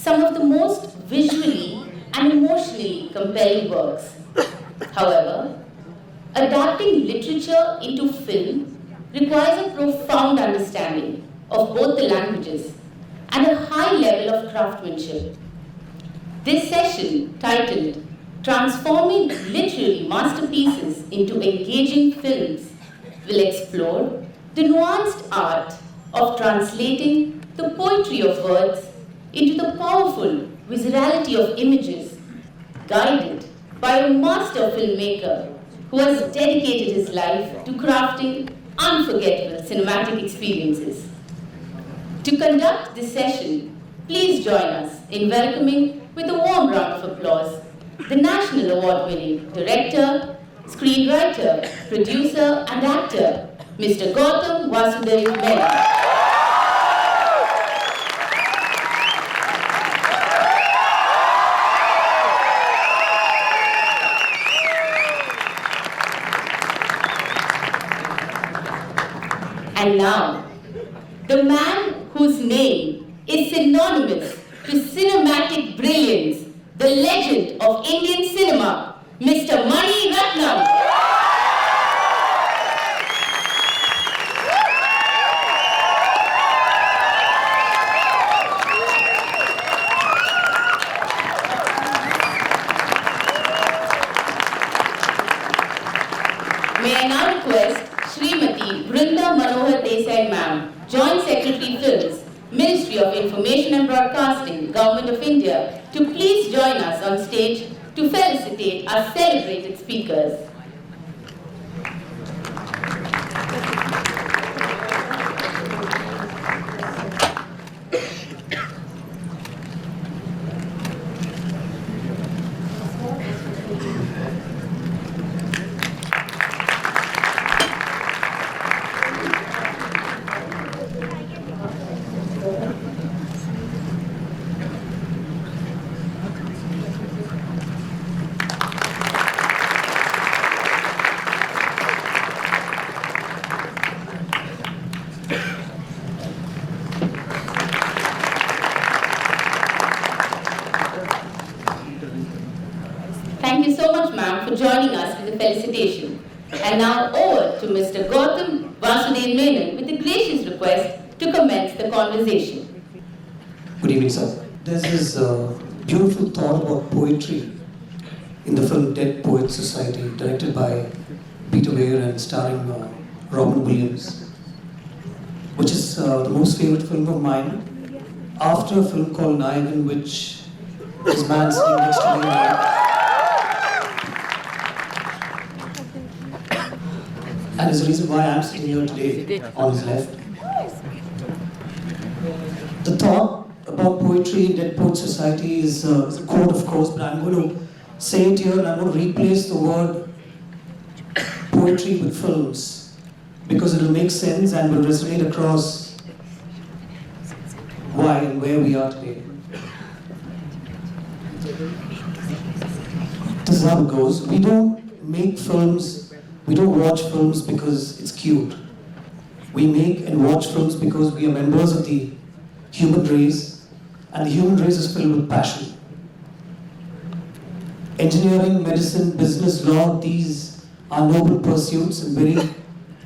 some of the most visually and emotionally compelling works. However, adapting literature into film requires a profound understanding of both the languages and a high level of craftsmanship. This session, titled Transforming Literary Masterpieces into Engaging Films, will explore the nuanced art of translating the poetry of words into the powerful viscerality of images, guided by a master filmmaker who has dedicated his life to crafting unforgettable cinematic experiences. To conduct this session, please join us in welcoming with a warm round of applause the National Award-winning director, screenwriter, producer and actor, Mr. Gautam Menon. And now, the man whose name is synonymous to cinematic brilliance, the legend of Indian cinema, Mr. Maniratnam. May I now request Srimati Brinda Manohar Desai Ma'am, Joint Secretary Films, Ministry of Information and Broadcasting, Government of India, to please join us on stage to felicitate our celebrated speakers. Thank you so much, ma'am, for joining us with the felicitation. And now over to Mr. Gautam Menon with a gracious request to commence the conversation. Good evening, sir. There's this beautiful thought about poetry in the film Dead Poets Society, directed by Peter Weir and starring Robin Williams, which is the most favorite film of mine, after a film called Nayagan, which this man sitting next to me. And is the reason why I'm sitting here today on his left. The thought about poetry in Dead Poets Society is a quote, of course, but I'm going to say it here and I'm going to replace the word poetry with films, because it will make sense and will resonate across why and where we are today. This is how it goes. We don't make films. We don't watch films because it's cute. We make and watch films because we are members of the human race, and the human race is filled with passion. Engineering, medicine, business, law, these are noble pursuits and very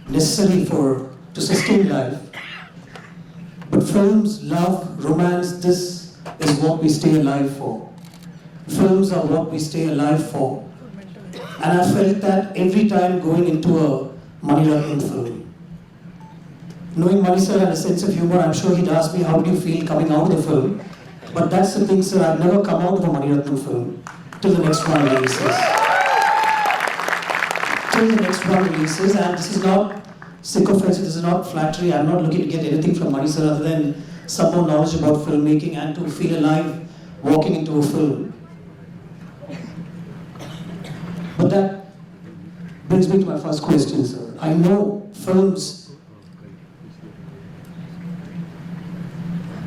necessary to sustain life. But films, love, romance, this is what we stay alive for. Films are what we stay alive for. And I felt that every time going into a Maniratnam film. Knowing Mani sir had a sense of humor, I'm sure he'd ask me, how do you feel coming out of the film? But that's the thing, sir, I've never come out of a Maniratnam film till the next one releases. Till the next one releases, and this is not sycophancy, this is not flattery. I'm not looking to get anything from Mani sir other than some more knowledge about filmmaking and to feel alive walking into a film. But that brings me to my first question, sir. I know films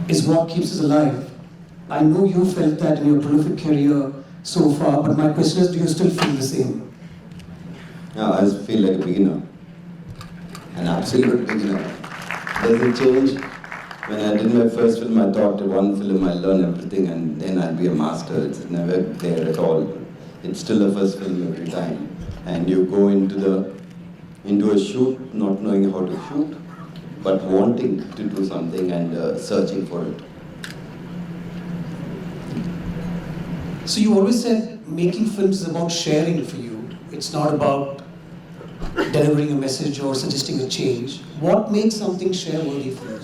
is what keeps us alive. I know you felt that in your prolific career so far, but my question is, do you still feel the same? No, I feel like a beginner. An absolute beginner. Doesn't change. When I did my first film, I thought one film I'll learn everything and then I'll be a master. It's never there at all. It's still a first film every time. And you go into a shoot not knowing how to shoot, but wanting to do something and searching for it. So you always said making films is about sharing for you. It's not about delivering a message or suggesting a change. What makes something share-worthy for you?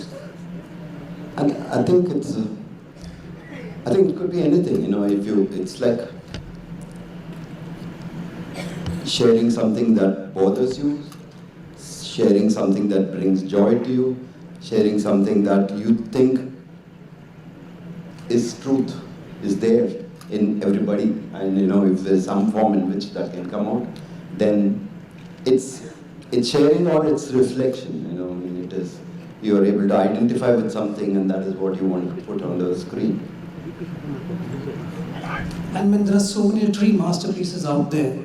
And I think I think it could be anything, it's like sharing something that bothers you, sharing something that brings joy to you, sharing something that you think is truth, is there in everybody, and if there's some form in which that can come out, then it's sharing or it's reflection, it is. You are able to identify with something, and that is what you want to put on the screen. And when there are so many literary masterpieces out there,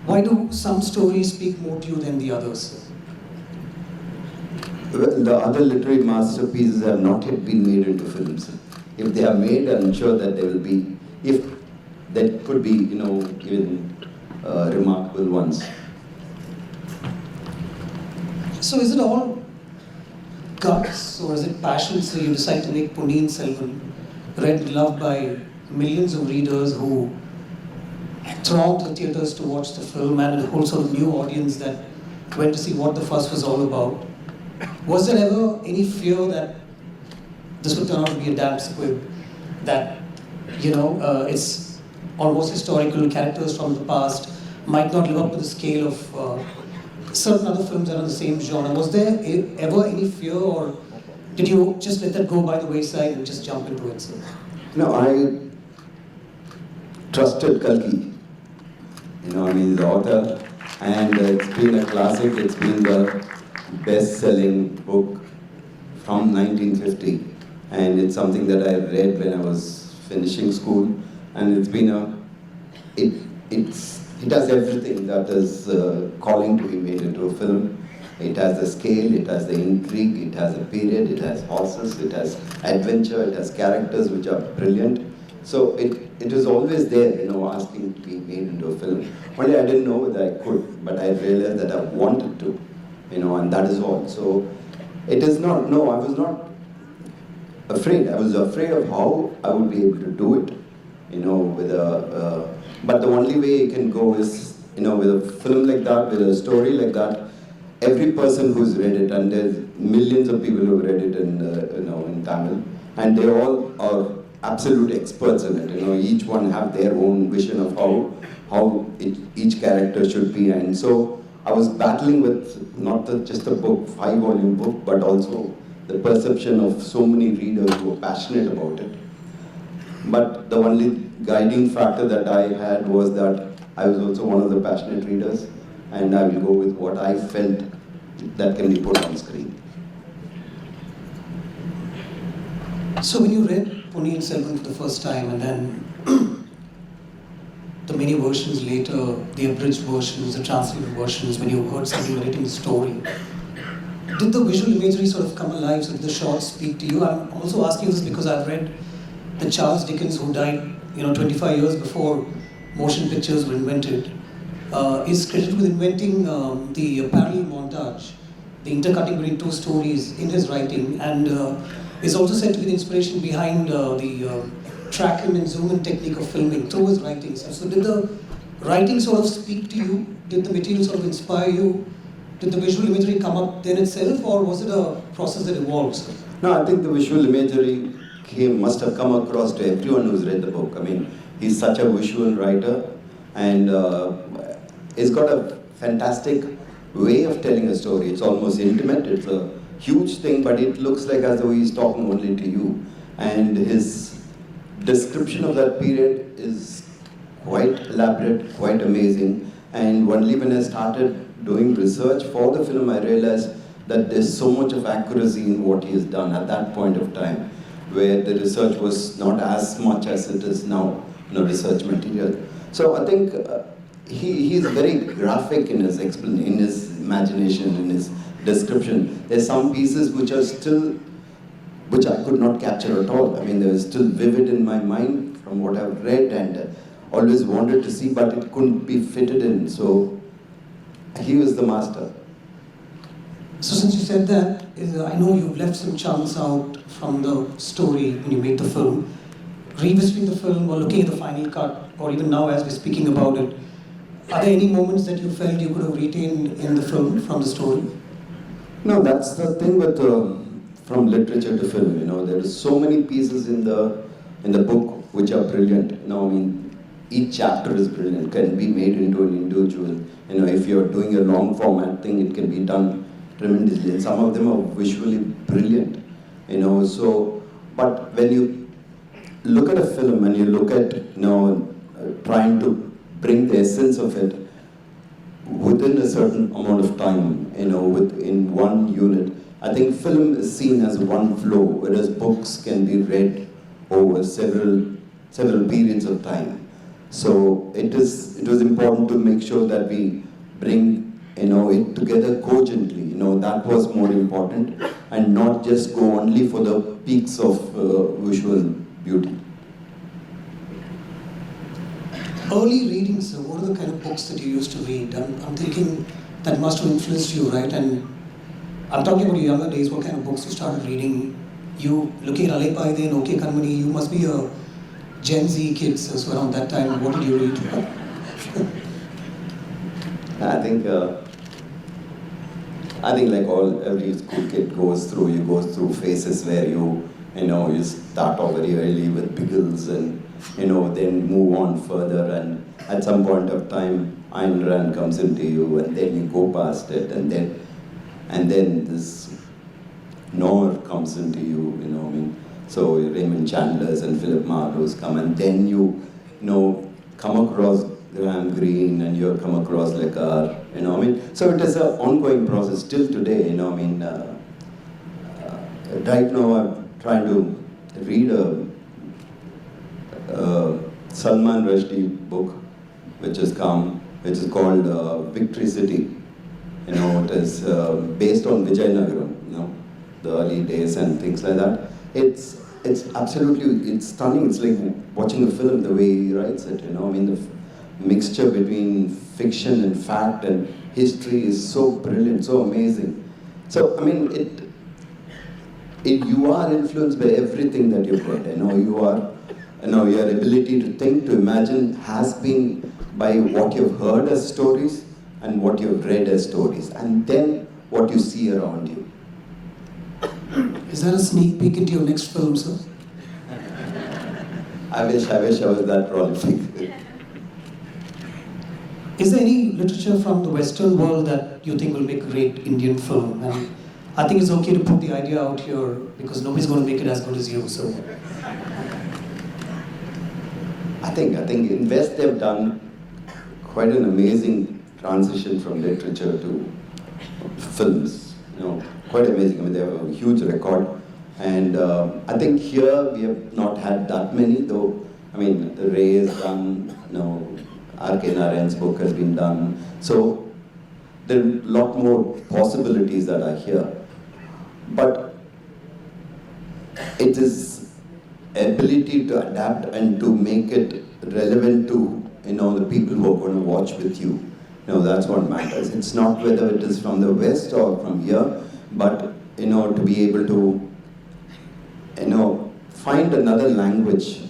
why do some stories speak more to you than the others? Well, the other literary masterpieces have not yet been made into films. If they are made, I'm sure that they will be, if that could be, even remarkable ones. So is it all guts or is it passion? So you decide to make Ponniyin Selvan, read and loved by millions of readers who thronged the theatres to watch the film, and a whole sort of new audience that went to see what the fuss was all about. Was there ever any fear that this would turn out to be a damn squib? That, it's almost historical characters from the past, might not live up to the scale of certain other films that are in the same genre. Was there ever any fear, or did you just let that go by the wayside and just jump into it? No, I trusted Kalki, the author, and it's been a classic. It's been the best-selling book from 1950, and it's something that I read when I was finishing school, and it's been it has everything that is calling to be made into a film. It has the scale, it has the intrigue, it has a period, it has horses, it has adventure, it has characters which are brilliant. So it is always there, asking to be made into a film. Only I didn't know that I could, but I realized that I wanted to, and that is all. So it is not, no, I was not afraid. I was afraid of how I would be able to do it, but the only way it can go is, with a film like that, with a story like that, every person who's read it, and there's millions of people who've read it in Tamil, and they all are absolute experts in it. Each one have their own vision of how each character should be, and so I was battling with not just a book, 5-volume book, but also the perception of so many readers who are passionate about it. But the only guiding factor that I had was that I was also one of the passionate readers, and I will go with what I felt that can be put on screen. So when you read Ponniyin Selvan for the first time, and then the many versions later, the abridged versions, the translated versions, when you heard somebody narrating the story, did the visual imagery sort of come alive? So did the shots speak to you? I'm also asking this because I've read that Charles Dickens, who died 25 years before motion pictures were invented, is credited with inventing the parallel montage, the intercutting between two stories in his writing, and is also said to be the inspiration behind the track in and zoom in technique of filming through his writings. So did the writing sort of speak to you? Did the material sort of inspire you? Did the visual imagery come up then itself, or was it a process that evolved? No, I think the visual imagery must have come across to everyone who's read the book. I mean, he's such a visual writer, and he's got a fantastic way of telling a story. It's almost intimate, it's a huge thing, but it looks like as though he's talking only to you. And his description of that period is quite elaborate, quite amazing. And only when I started doing research for the film, I realized that there's so much of accuracy in what he has done at that point of time, where the research was not as much as it is now, research material. So I think he's very graphic in his imagination, in his description. There's some pieces which are still which I could not capture at all. I mean, they were still vivid in my mind from what I've read and always wanted to see, but it couldn't be fitted in. So he was the master. So since you said that, I know you've left some chunks out from the story when you made the film. Revisiting the film or looking at the final cut, or even now as we're speaking about it, are there any moments that you felt you could have retained in the film from the story? No, that's the thing with from literature to film. You know, there are so many pieces in the book which are brilliant. You know, I mean, each chapter is brilliant. Can be made into an individual. You know, if you're doing a long format thing, it can be done tremendously. And some of them are visually brilliant. You know, so but when you look at a film and you look at, you know, trying to bring the essence of it within a certain amount of time, you know, within one unit, I think film is seen as one flow, whereas books can be read over several periods of time. So it was important to make sure that we bring, you know, it together cogently. You know, that was more important, and not just go only for the peaks of visual beauty. Early readings, what are the kind of books that you used to read? I'm thinking that must have influenced you, right? And I'm talking about your younger days, what kind of books you started reading? You, looking at Alepai then, OK Kanmani, you must be a Gen Z kid, so around that time, what did you read? I think like every school kid goes through phases where you start off very early with Biggles and, you know, then move on further, and at some point of time, Ayn Rand comes into you, and then you go past it, and then this Noor comes into you, you know, I mean, so Raymond Chandler's and Philip Marlowe's come, and then you come across Graham Greene, and you come across Le Carre, you know, I mean, so it is an ongoing process still today, you know, I mean, right now I'm trying to read a Salman Rushdie book, which is called Victory City. You know, it is based on Vijayanagaram, you know, the early days and things like that. It's absolutely stunning. It's like watching a film the way he writes it. You know, I mean, the mixture between fiction and fact and history is so brilliant, so amazing. So I mean, you are influenced by everything that you've read. Your ability to think, to imagine has been by what you've heard as stories and what you've read as stories, and then what you see around you. Is that a sneak peek into your next film, sir? I wish I was that prolific. Is there any literature from the Western world that you think will make a great Indian film? And I think it's okay to put the idea out here because nobody's going to make it as good as you. So, I think in West they've done quite an amazing transition from literature to films. You know, quite amazing. I mean, they have a huge record, and I think here we have not had that many. Though, I mean, Ray has done. You know, R.K. Narayan's book has been done. So there are a lot more possibilities that are here. But it is ability to adapt and to make it relevant to, you know, the people who are going to watch with you. You know, that's what matters. It's not whether it is from the West or from here, but, you know, to be able to, you know, find another language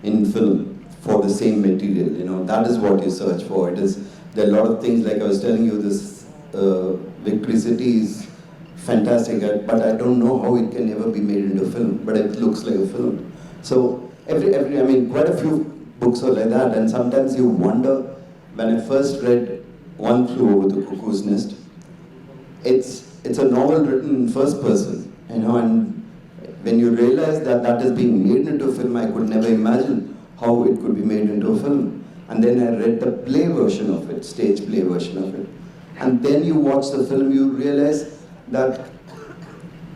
in film for the same material. You know, that is what you search for. There are a lot of things, like I was telling you, this Victory City is fantastic, but I don't know how it can ever be made into a film, but it looks like a film. So I mean, quite a few books are like that, and sometimes you wonder, when I first read One Flew Over the Cuckoo's Nest, it's a novel written in first person, you know, and when you realize that that is being made into a film, I could never imagine how it could be made into a film. And then I read the play version of it, stage play version of it. And then you watch the film, you realize that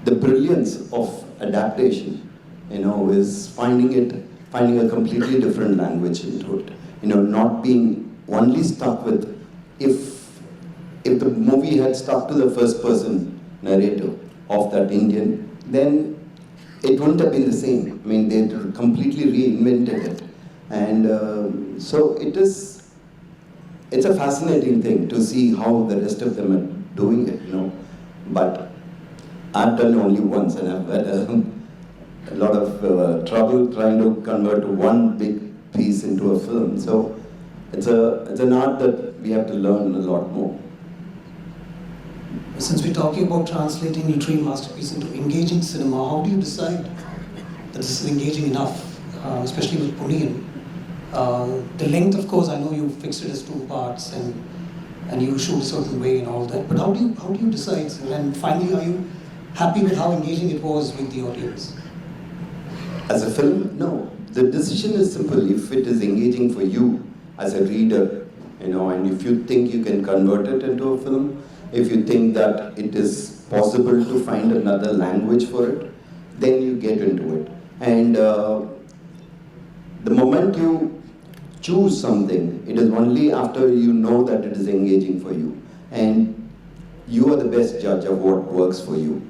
the brilliance of adaptation, you know, is finding a completely different language into it. You know, not being only stuck with, if the movie had stuck to the first person narrative of that Indian, then it wouldn't have been the same. I mean, they completely reinvented it. And so it's a fascinating thing to see how the rest of them are doing it, But I've done it only once, and I've had a lot of trouble trying to convert one big piece into a film. So it's an art that we have to learn a lot more. Since we're talking about translating literary masterpiece into engaging cinema, how do you decide that this is engaging enough, especially with Ponniyin? The length, of course, I know you fixed it as 2 parts and you shoot a certain way and all that, but how do you decide? And finally, are you happy with how engaging it was with the audience? As a film, no. The decision is simple. If it is engaging for you as a reader, and if you think you can convert it into a film, if you think that it is possible to find another language for it, then you get into it. And the moment you choose something, it is only after you know that it is engaging for you. And you are the best judge of what works for you.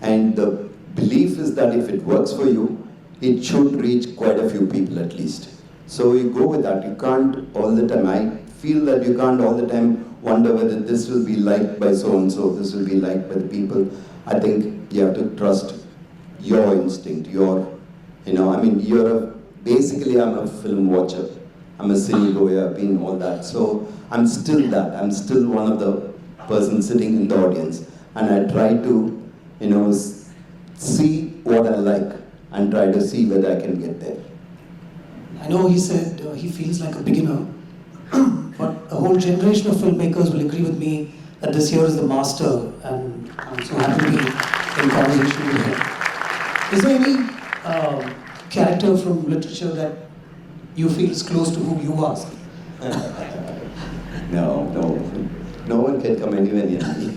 And the belief is that if it works for you, it should reach quite a few people at least. So you go with that. You can't all the time. I feel that you can't all the time wonder whether this will be liked by so-and-so, this will be liked by the people. I think you have to trust your instinct, basically I'm a film watcher. I'm a cinegoer, I've been all that. So I'm still that. I'm still one of the persons sitting in the audience. And I try to, see what I like and try to see whether I can get there. I know he said he feels like a beginner, but a whole generation of filmmakers will agree with me that this year is the master, and I'm so happy to be in conversation with him. Is there any character from literature that you feel is close to who you are? No one can come anywhere near me.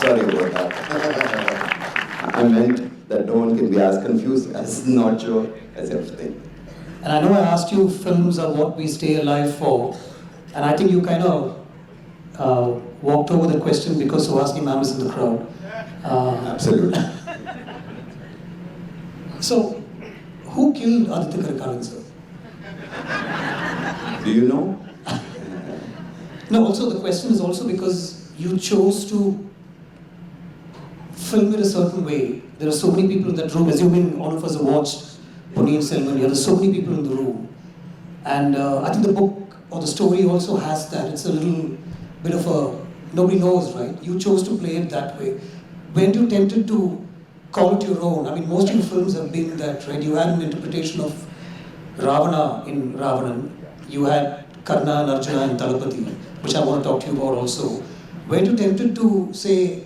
Sorry about that. I meant that no one can be as confused, as not sure, as everything. And I know I asked you, films are what we stay alive for, and I think you kind of walked over the question because Suhasini ma'am is in the crowd. Absolutely. So, who killed Aditya Karikalan, sir? Do you know? No, also the question is also because you chose to film it a certain way. There are so many people in that room, assuming all of us have watched Ponniyin Selvan, there are so many people in the room. And I think the book or the story also has that. It's a little bit of a, nobody knows, right? You chose to play it that way. Weren't you tempted to call it your own? I mean, most of your films have been that, right? You had an interpretation of Ravana in Ravanan. You had Karna and Arjuna in Talapati, which I want to talk to you about also. Weren't you tempted to say,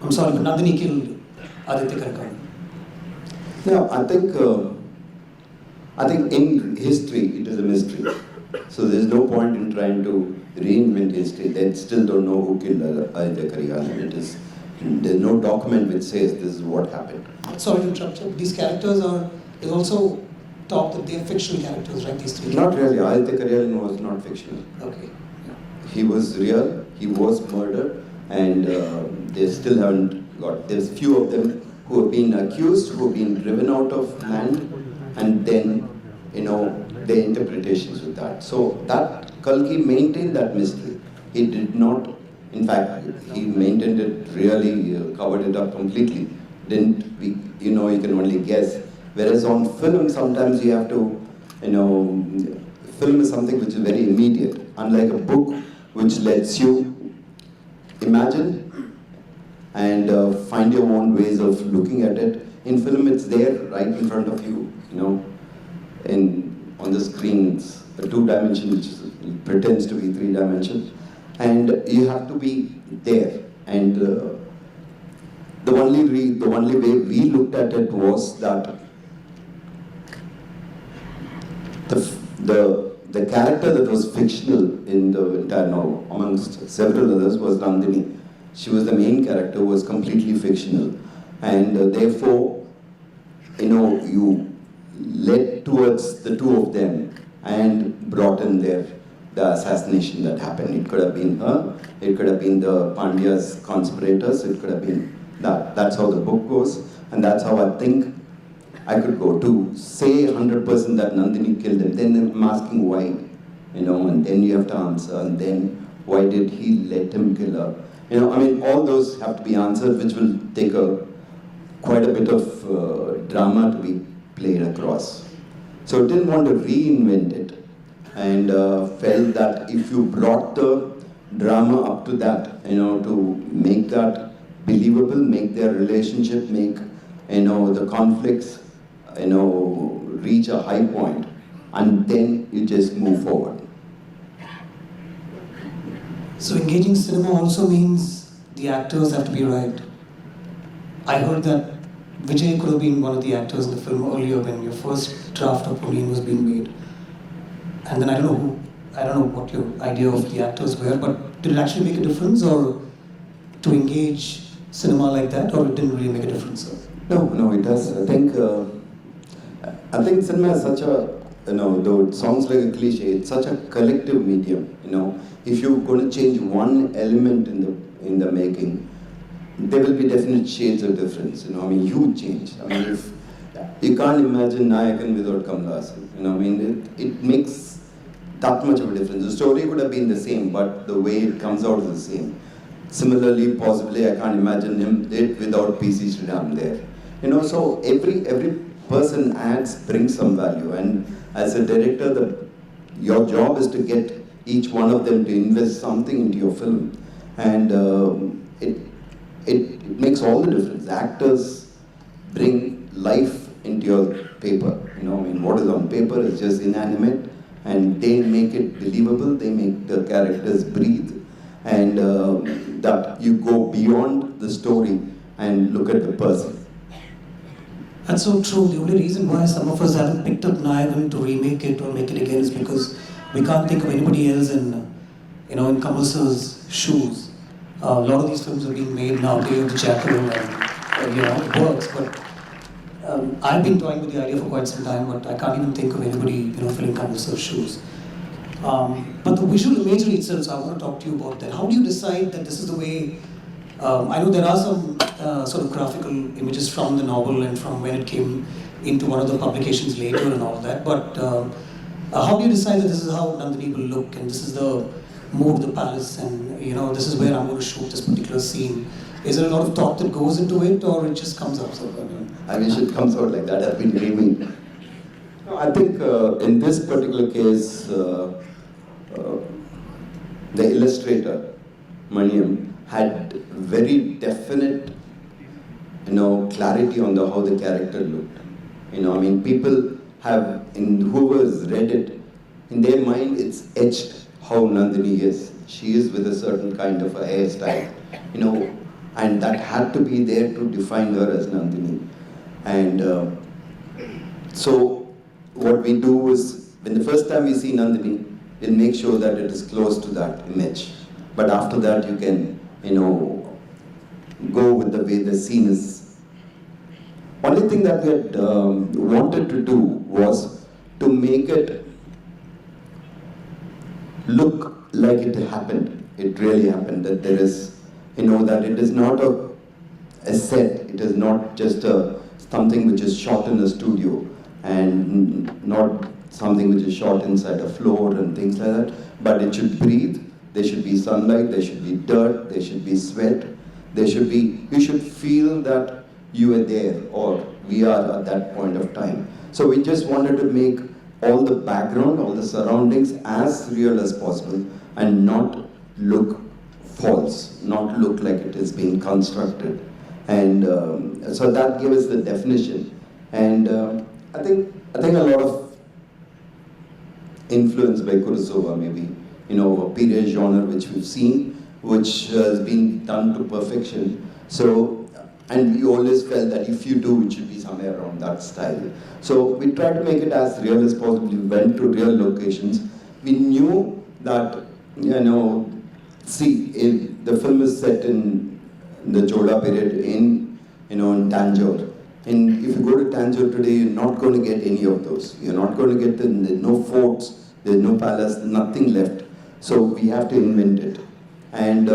I'm sorry, but Nandini killed Aditya Karikalan? No, I think in history it is a mystery. So there's no point in trying to reinvent history. They still don't know who killed Aditya Karikalan. There's no document which says this is what happened. Sorry to interrupt you. These characters are, they also talk that they are fictional characters, right? These three. Not really. Aditya Karikalan was not fictional. Okay. He was real. He was murdered, and they still haven't got. There's few of them who have been accused, who have been driven out of land, and then, their interpretations with that. So that Kalki maintained that mystery. He did not, in fact, he maintained it really, covered it up completely. Didn't we, you can only guess. Whereas on film, sometimes you have to, film is something which is very immediate. Unlike a book, which lets you imagine and find your own ways of looking at it. In film, it's there right in front of you, on the screen. It's a 2-dimension which pretends to be 3 dimensions, and you have to be there. And the only way we looked at it was that the character that was fictional in the entire novel, amongst several others, was Nandini. She was the main character, who was completely fictional, and therefore, you led towards the two of them and brought in the assassination that happened. It could have been her, it could have been the Pandya's conspirators, it could have been That's how the book goes, and that's how I think I could go. To say 100% that Nandini killed him, then I'm asking why, and then you have to answer, and then why did he let him kill her? I mean, all those have to be answered, which will take quite a bit of drama to be played across. So I didn't want to reinvent it, and felt that if you brought the drama up to that, to make that believable, make their relationship, make the conflicts, reach a high point, and then you just move forward. So engaging cinema also means the actors have to be right. I heard that Vijay could have been one of the actors in the film earlier when your first draft of Portraying was being made. And then I don't know what your idea of the actors were, but did it actually make a difference, or to engage cinema like that, or it didn't really make a difference? No, it does. I think cinema is such a, though it sounds like a cliche, it's such a collective medium. If you're going to change one element in the making, there will be definite shades of difference. Huge change. If you can't imagine Nayakan without Kamala Hassan. It makes that much of a difference. The story could have been the same, but the way it comes out is the same. Similarly, possibly, I can't imagine him without PC Sriram there. So every person brings some value, and as a director, your job is to get each one of them to invest something into your film, and it makes all the difference. Actors bring life into your paper. What is on paper is just inanimate, and they make it believable. They make the characters breathe, and that you go beyond the story and look at the person. That's so true. The only reason why some of us haven't picked up Nayagan to remake it or make it again is because we can't think of anybody else in Kamal Sir's shoes. A lot of these films are being made nowadays with Jackal, and it works. But I've been toying with the idea for quite some time, but I can't even think of anybody filling Kamal Sir's shoes. But the visual imagery itself, so I want to talk to you about that. How do you decide that this is the way? I know there are some sort of graphical images from the novel and from when it came into one of the publications later and all that, but how do you decide that this is how Nandini will look, and this is the mood of the palace, and this is where I'm going to shoot this particular scene? Is there a lot of thought that goes into it, or it just comes out? I wish it comes out like that. I've been dreaming. No, I think in this particular case, the illustrator, Maniam, had very definite, clarity on how the character looked. People have, whoever's read it, in their mind it's etched how Nandini is. She is with a certain kind of a hairstyle, and that had to be there to define her as Nandini. And so what we do is, when the first time we see Nandini, we'll make sure that it is close to that image. But after that, you can go with the way the scene is. Only thing that we had wanted to do was to make it look like it happened. It really happened. That there is, that it is not a set. It is not just something which is shot in a studio, and not something which is shot inside a floor and things like that. But it should breathe. There should be sunlight, there should be dirt, there should be sweat, you should feel that you are there, or we are at that point of time. So we just wanted to make all the background, all the surroundings as real as possible, and not look false, not look like it is being constructed. And so that gave us the definition. And I think a lot of influence by Kurosawa, maybe. A period genre which we've seen, which has been done to perfection. So, and we always felt that if you do, it should be somewhere around that style. So we tried to make it as real as possible. We went to real locations. We knew that, the film is set in the Chola period in Tanjore. And if you go to Tanjore today, you're not going to get any of those. You're not going to get there's no forts, there's no palace, nothing left. So we have to invent it. And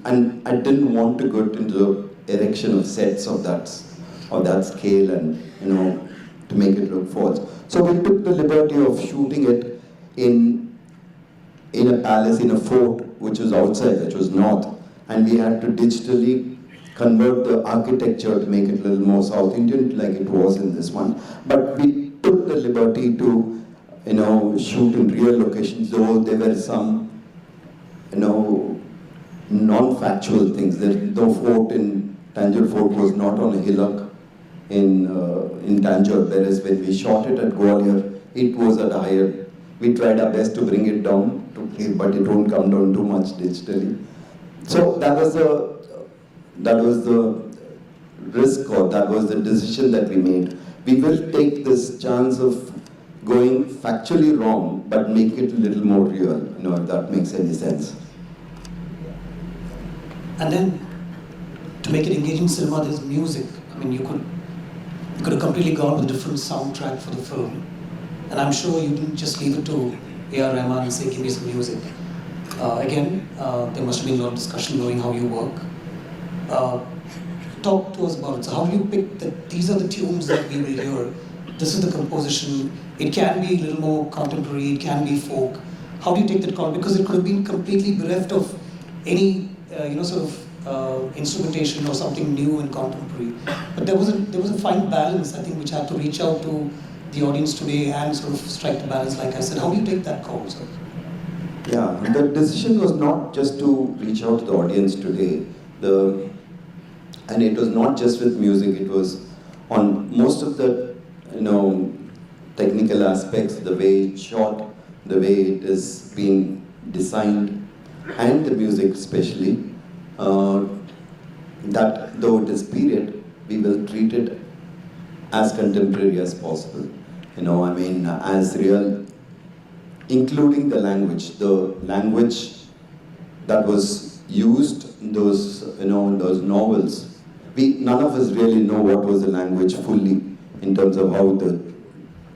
I didn't want to go into erection of sets of that scale, and to make it look false. So we took the liberty of shooting it in a palace, in a fort, which was outside, which was north, and we had to digitally convert the architecture to make it a little more South Indian, like it was in this one. But we took the liberty to, shoot in real locations, though there were some, non-factual things. The fort in Tanjore Fort was not on a hillock in Tanjore, whereas when we shot it at Gwalior, it was at a higher. We tried our best to bring it down, but it won't come down too much digitally. So that was the risk, or that was the decision that we made. We will take this chance of going factually wrong, but make it a little more real, if that makes any sense. And then, to make it engaging cinema, there's music. I mean, you could have completely gone with a different soundtrack for the film. And I'm sure you didn't just leave it to A.R. Rahman and say, give me some music. Again, there must have been a lot of discussion knowing how you work. Talk to us about it. So how do you pick that these are the tunes that we will hear? This is the composition. It can be a little more contemporary, it can be folk. How do you take that call? Because it could have been completely bereft of any instrumentation or something new and contemporary. But there was a fine balance, I think, which had to reach out to the audience today and sort of strike the balance, like I said. How do you take that call, sir? Yeah, the decision was not just to reach out to the audience today. And it was not just with music, it was on most of the, technical aspects, the way it's shot, the way it is being designed, and the music especially. That though it is period, we will treat it as contemporary as possible. As real, including the language that was used in those novels. None of us really know what was the language fully in terms of how the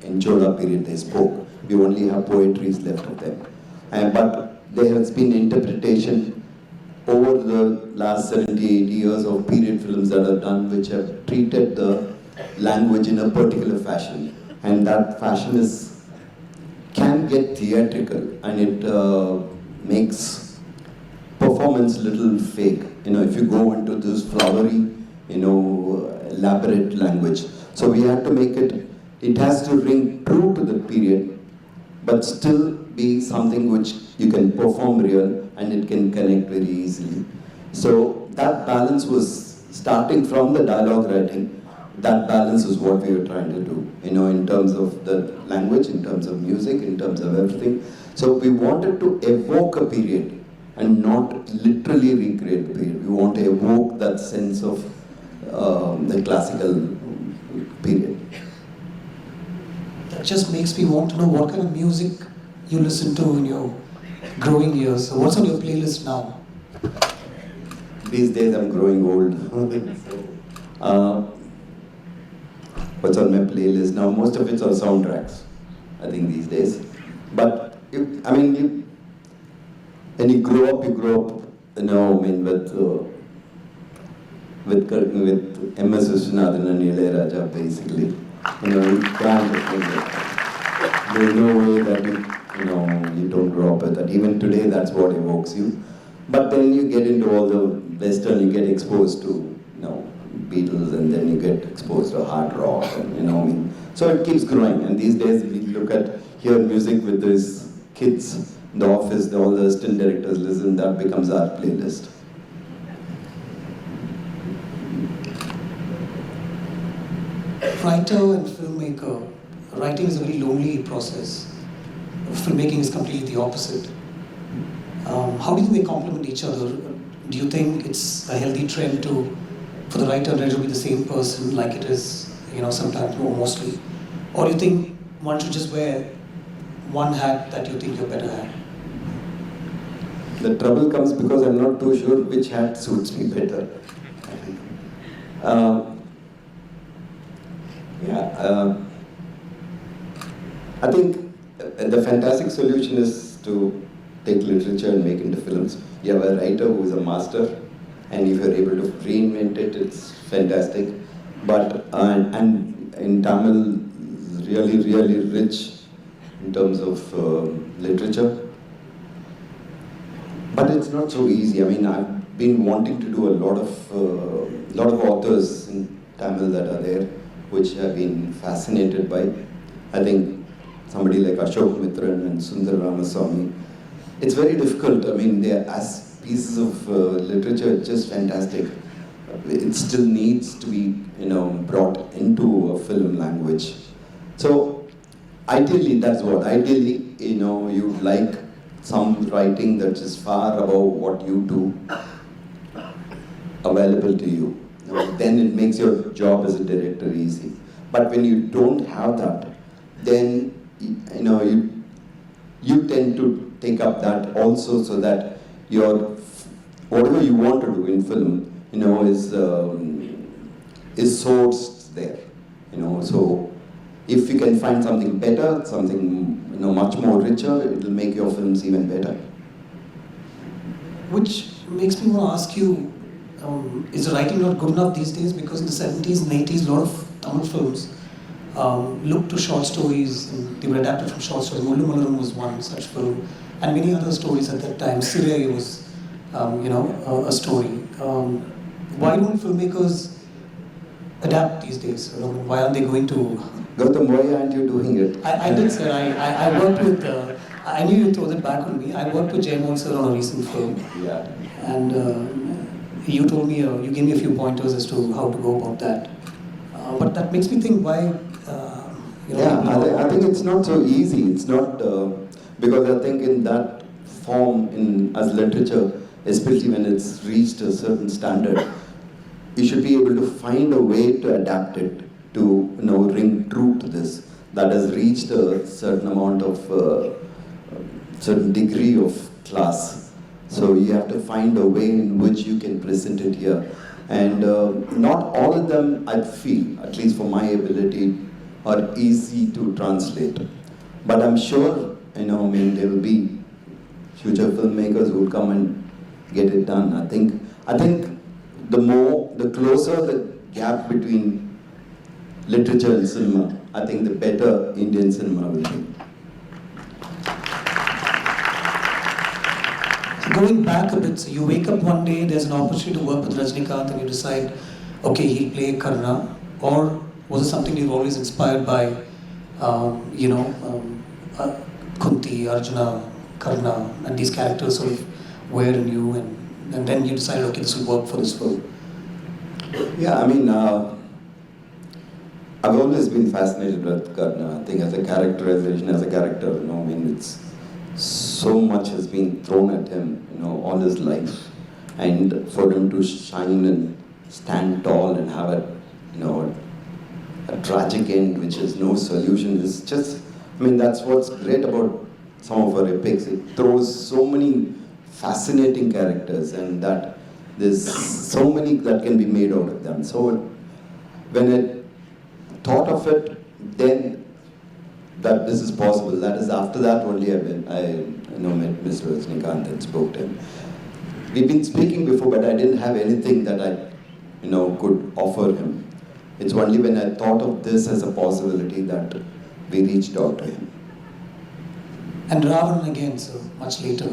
in Chola period they spoke. We only have poetries left of them. But there has been interpretation over the last 70, 80 years of period films that are done, which have treated the language in a particular fashion. And that fashion can get theatrical, and it makes performance a little fake. If you go into this flowery, elaborate language. So we have to make it has to ring true to the period, but still be something which you can perform real and it can connect very easily. So that balance was starting from the dialogue writing. That balance is what we were trying to do, in terms of the language, in terms of music, in terms of everything. So we wanted to evoke a period and not literally recreate the period. We want to evoke that sense of the classical period. That just makes me want to know what kind of music you listen to in your growing years. So what's on your playlist now? These days I'm growing old. What's on my playlist now? Most of it's on soundtracks, I think, these days. But when you grow up, with M.S. Vishwanathan and Ilayaraja, basically. You can't. There's no way that you don't grow up with that. Even today, that's what evokes you. But then you get into all the Western, you get exposed to, Beatles, and then you get exposed to hard rock, and so it keeps growing. And these days we hear music with these kids in the office, all the assistant directors listen, that becomes our playlist. Writer and filmmaker. Writing is a very lonely process. Filmmaking is completely the opposite. How do you think they complement each other? Do you think it's a healthy trend for the writer and director to be the same person, like it is, sometimes or mostly? Or do you think one should just wear one hat that you think you're better at? The trouble comes because I'm not too sure which hat suits me better. I think the fantastic solution is to take literature and make into films. You have a writer who is a master, and if you're able to reinvent it, it's fantastic. But and in Tamil, really, really rich in terms of literature. But it's not so easy. I mean, I've been wanting to do a lot of authors in Tamil that are there, which I've been fascinated by. I think somebody like Ashok Mitran and Sundar Ramaswamy. It's very difficult. I mean, they're as pieces of literature, just fantastic. It still needs to be, brought into a film language. So, ideally, that's what. Ideally, you'd like some writing that is far above what you do available to you. Then it makes your job as a director easy. But when you don't have that, then you tend to take up that also, so that your whatever you want to do in film, is sourced there. So if you can find something better, something much more richer, it will make your films even better. Which makes me want to ask you, is the writing not good enough these days? Because in the 70s and 80s, a lot of Tamil films looked to short stories, and they were adapted from short stories. Mullu Malarum was one such film, and many other stories at that time. Sirai was, a story. Why don't filmmakers adapt these days? Why aren't they going to... Gautam, why aren't you doing it? I did, sir. I worked with... I knew you'd throw that back on me. I worked with Jayamon sir on a recent film. Yeah. And you told me, you gave me a few pointers as to how to go about that. But that makes me think why... I think it's not so easy. It's not... because I think in that form, as literature, especially when it's reached a certain standard, you should be able to find a way to adapt it to ring true to this, that has reached a certain amount of certain degree of class. So you have to find a way in which you can present it here, and not all of them, I feel, at least for my ability, are easy to translate. But I'm sure there will be future filmmakers who will come and get it done. I think the closer the gap between literature and cinema, I think the better Indian cinema will be. Going back a bit, so you wake up one day, there's an opportunity to work with Rajinikanth, and you decide, okay, he'll play Karna, or was it something you were always inspired by, Kunti, Arjuna, Karna, and these characters sort of were in you, and then you decided, okay, this will work for this film? Yeah, I mean, I've always been fascinated with Karna. I think as a characterization, as a character, it's so much has been thrown at him, all his life, and for him to shine and stand tall and have a tragic end, which is no solution, is just, that's what's great about some of our epics. It throws so many fascinating characters, and that there's so many that can be made out of them. So when I thought of it, then that this is possible. That is after that only I met Mr. Rajinikanth and spoke to him. We've been speaking before, but I didn't have anything that I could offer him. It's only when I thought of this as a possibility that we reached out to him. And Ravan again, so much later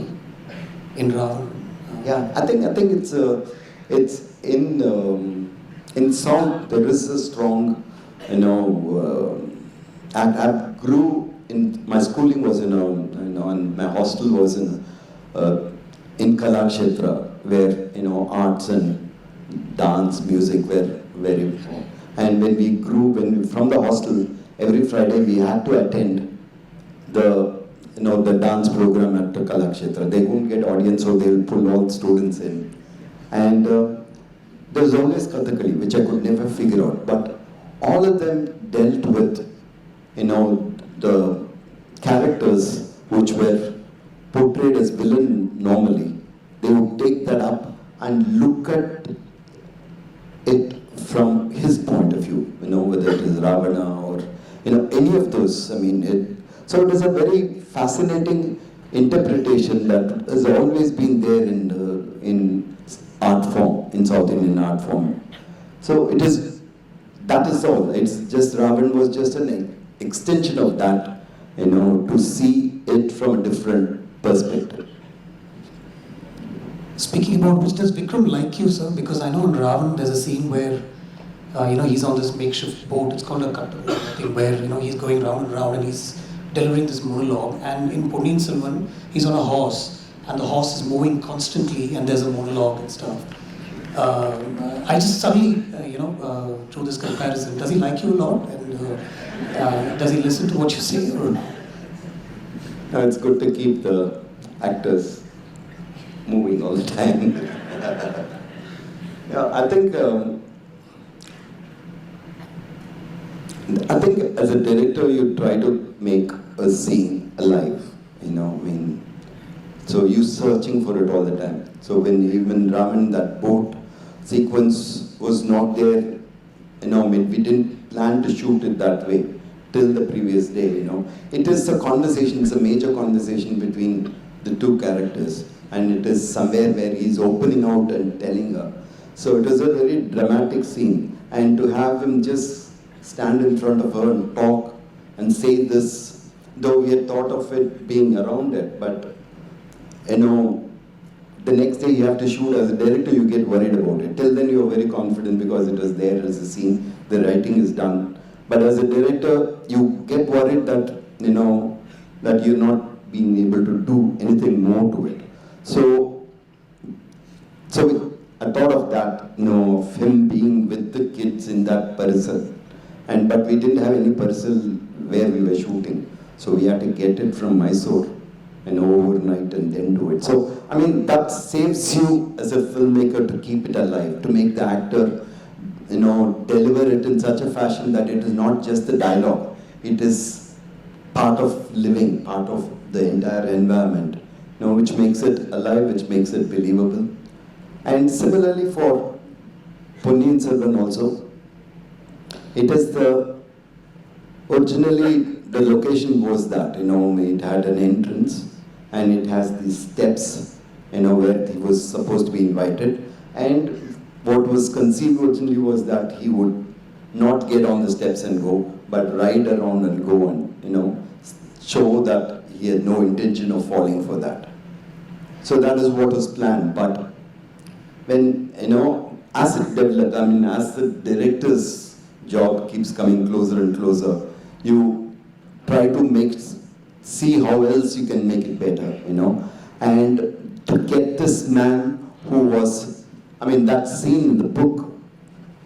in Ravan. Yeah, I think it's in sound there is a strong, I grew in, my schooling was and my hostel was in Kalakshetra, where arts and dance, music were very, and when we grew, from the hostel, every Friday we had to attend the dance program at the Kalakshetra. They couldn't get audience, so they'll pull all students in. And there's always Kathakali, which I could never figure out. But all of them dealt with, the characters which were portrayed as villain normally. They would take that up and look at it from his point of view, whether it is Ravana or, any of those. So it is a very fascinating interpretation that has always been there in art form, in South Indian art form. So that is all. It's just Ravan was just an extension of that, to see it from a different perspective. Speaking about which, does Vikram like you, sir? Because I know in Ravan there's a scene where, he's on this makeshift boat. It's called a cutter, I think, where, he's going round and round and he's delivering this monologue. And in Ponniyin Selvan, he's on a horse and the horse is moving constantly and there's a monologue and stuff. I just suddenly, through this comparison, does he like you a lot? And does he listen to what you say? Or? No, it's good to keep the actors moving all the time. Yeah, I think as a director you try to make a scene alive, so you're searching for it all the time. So when even Raman, that boat sequence was not there, we didn't plan to shoot it that way till the previous day, It is a conversation, it's a major conversation between the two characters, and it is somewhere where he's opening out and telling her. So it was a very dramatic scene, and to have him just stand in front of her and talk and say this, though we had thought of it being around it, but the next day you have to shoot. As a director you get worried about it. Till then you're very confident because it was there as a scene, the writing is done. But as a director you get worried that, that you're not being able to do anything more to it. So I thought of that, of him being with the kids in that parcel. But we didn't have any parcel where we were shooting. So we had to get it from Mysore overnight and then do it. So, that saves you as a filmmaker to keep it alive, to make the actor, deliver it in such a fashion that it is not just the dialogue. It is part of living, part of the entire environment, which makes it alive, which makes it believable. And similarly for Ponniyin Selvan also, it is originally the location was that, it had an entrance and it has these steps, where he was supposed to be invited. And what was conceived originally was that he would not get on the steps and go, but ride around and go and, show that he had no intention of falling for that. So that is what was planned. But when, as it developed, as the director's job keeps coming closer and closer, you try to see how else you can make it better, And to get this man who was, that scene in the book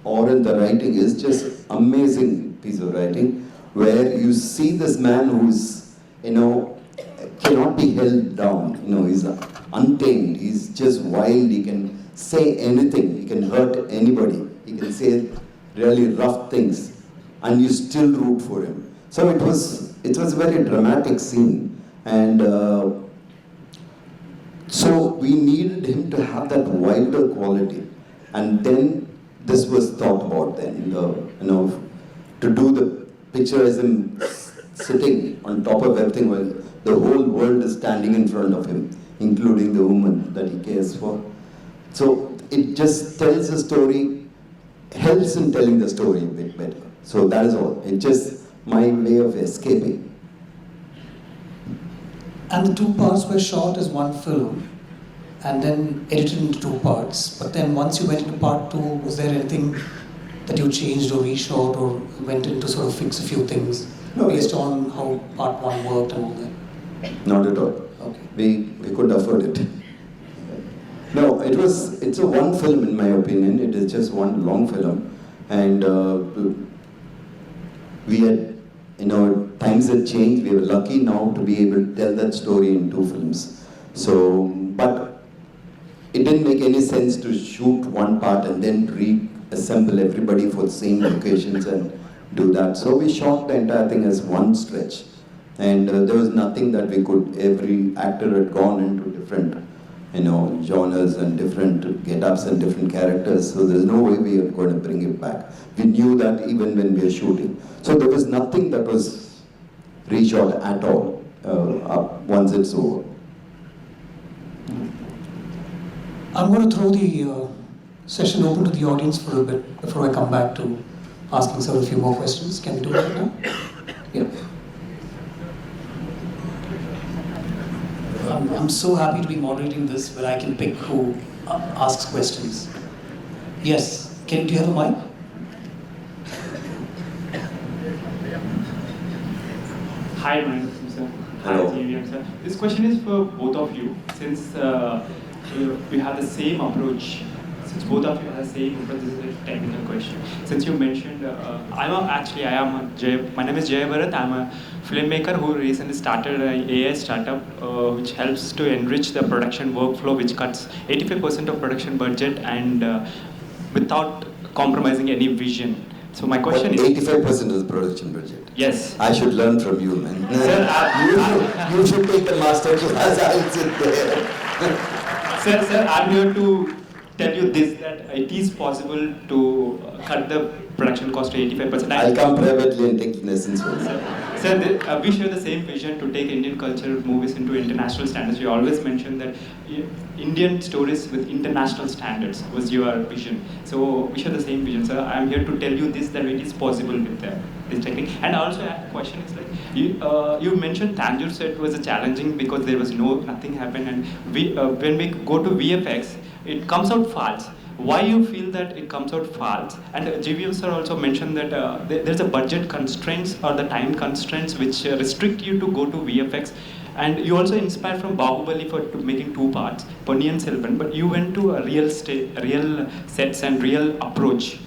or in the writing is just amazing piece of writing, where you see this man who's, cannot be held down, he's untamed, he's just wild, he can say anything, he can hurt anybody, he can say really rough things, and you still root for him. So it was a very dramatic scene, and so we needed him to have that wilder quality, and then this was thought about then, to do the picture as him sitting on top of everything while the whole world is standing in front of him, including the woman that he cares for. So it just tells a story, helps in telling the story a bit better. So that is all. It's just my way of escaping. And the two parts were shot as one film and then edited into two parts. But then once you went into part two, was there anything that you changed or reshot or went in to sort of fix a few things based on how part one worked and all that? Not at all. Okay. We could afford it. No, it's a one film in my opinion. It is just one long film. And we had, times had changed. We were lucky now to be able to tell that story in two films. So, but it didn't make any sense to shoot one part and then reassemble everybody for the same locations and do that. So we shot the entire thing as one stretch. And there was nothing that we could, every actor had gone into different, genres and different get-ups and different characters. So there's no way we are going to bring it back. We knew that even when we were shooting. So there was nothing that was reshot at all once it's over. I'm going to throw the session open to the audience for a bit before I come back to asking sir a few more questions. Can we do that now? Yeah. I'm so happy to be moderating this where I can pick who asks questions. Yes, do you have a mic? Hi, Maniratnam sir. Hi, Hello. GVM sir. This question is for both of you. Since we have the same approach, since both of you have the same approach, this is a technical question. Since you mentioned, my name is Jay Bharat. I'm a filmmaker who recently started an AI startup which helps to enrich the production workflow, which cuts 85% of production budget and without compromising any vision. So my question is, 85% of the production budget. yes. I should learn from you, man. Sir, you should take the master class. I'll sit there. Sir, I'm here to tell you this, that it is possible to cut the production cost to 85%. I'll come privately and take lessons from you. Sir, we share the same vision to take Indian culture movies into international standards. You always mention that Indian stories with international standards was your vision. So we share the same vision, sir. I'm here to tell you this, that it is possible with this technique. And also, a question is like, you mentioned Tanjore set was a challenging because there was nothing happened, and when we go to VFX, it comes out false. Why you feel that it comes out false? And GVM sir also mentioned that there's a budget constraints or the time constraints which restrict you to go to VFX. And you also inspired from Bahubali for making two parts, Ponniyin Selvan, but you went to a real sets and real approach.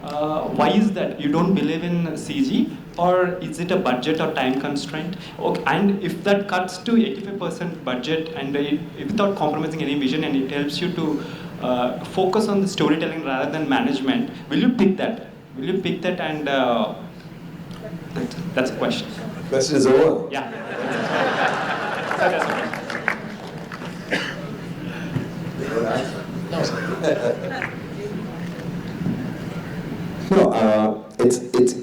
Why is that? You don't believe in CG, or is it a budget or time constraint? Okay, and if that cuts to 85% budget and without compromising any vision, and it helps you to focus on the storytelling rather than management, will you pick that? Will you pick that? And that's a question. Question is over. Yeah. That's a question. No, it's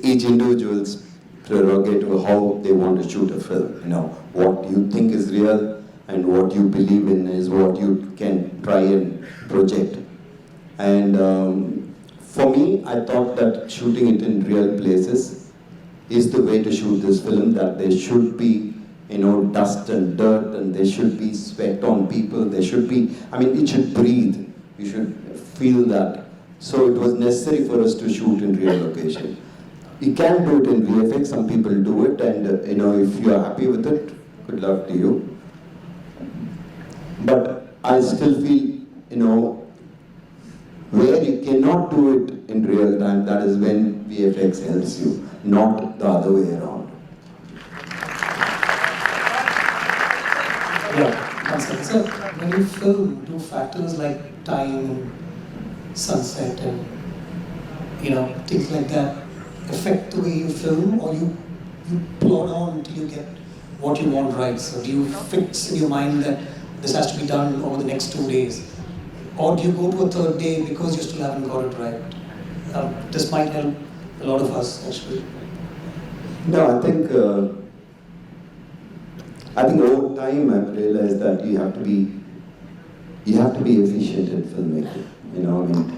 each individual's prerogative how they want to shoot a film. You know, what you think is real and what you believe in is what you can try and project. And for me, I thought that shooting it in real places is the way to shoot this film, that there should be, you know, dust and dirt, and there should be sweat on people, there should be, I mean, it should breathe, you should feel that. So it was necessary for us to shoot in real location. You can do it in VFX, some people do it, and you know, if you are happy with it, good luck to you. But I still feel, you know, where you cannot do it in real time, that is when VFX helps you, not the other way around. Yeah, that's it. So when you film, do factors like time, sunset, and things like that affect the way you film, or you plod on until you get what you want right? So do you fix in your mind that this has to be done over the next 2 days? Or do you go to a third day because you still haven't got it right? This might help a lot of us, actually. No, I think over time I've realized that you have to be efficient in filmmaking. You know, I mean,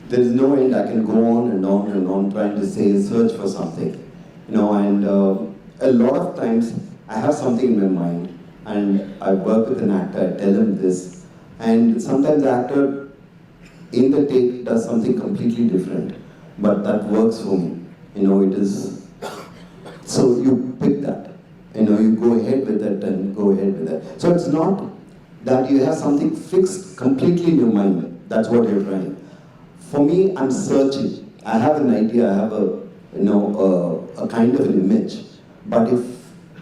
there is no end. I can go on and on and on trying to search for something. You know, and a lot of times I have something in my mind, and I work with an actor. I tell him this, and sometimes the actor in the take does something completely different, but that works for me. You know, it is. So you pick that. You know, you go ahead with it and go ahead with that. So it's not that you have something fixed completely in your mind. That's what you're trying. For me, I'm searching. I have an idea. I have a kind of an image. But if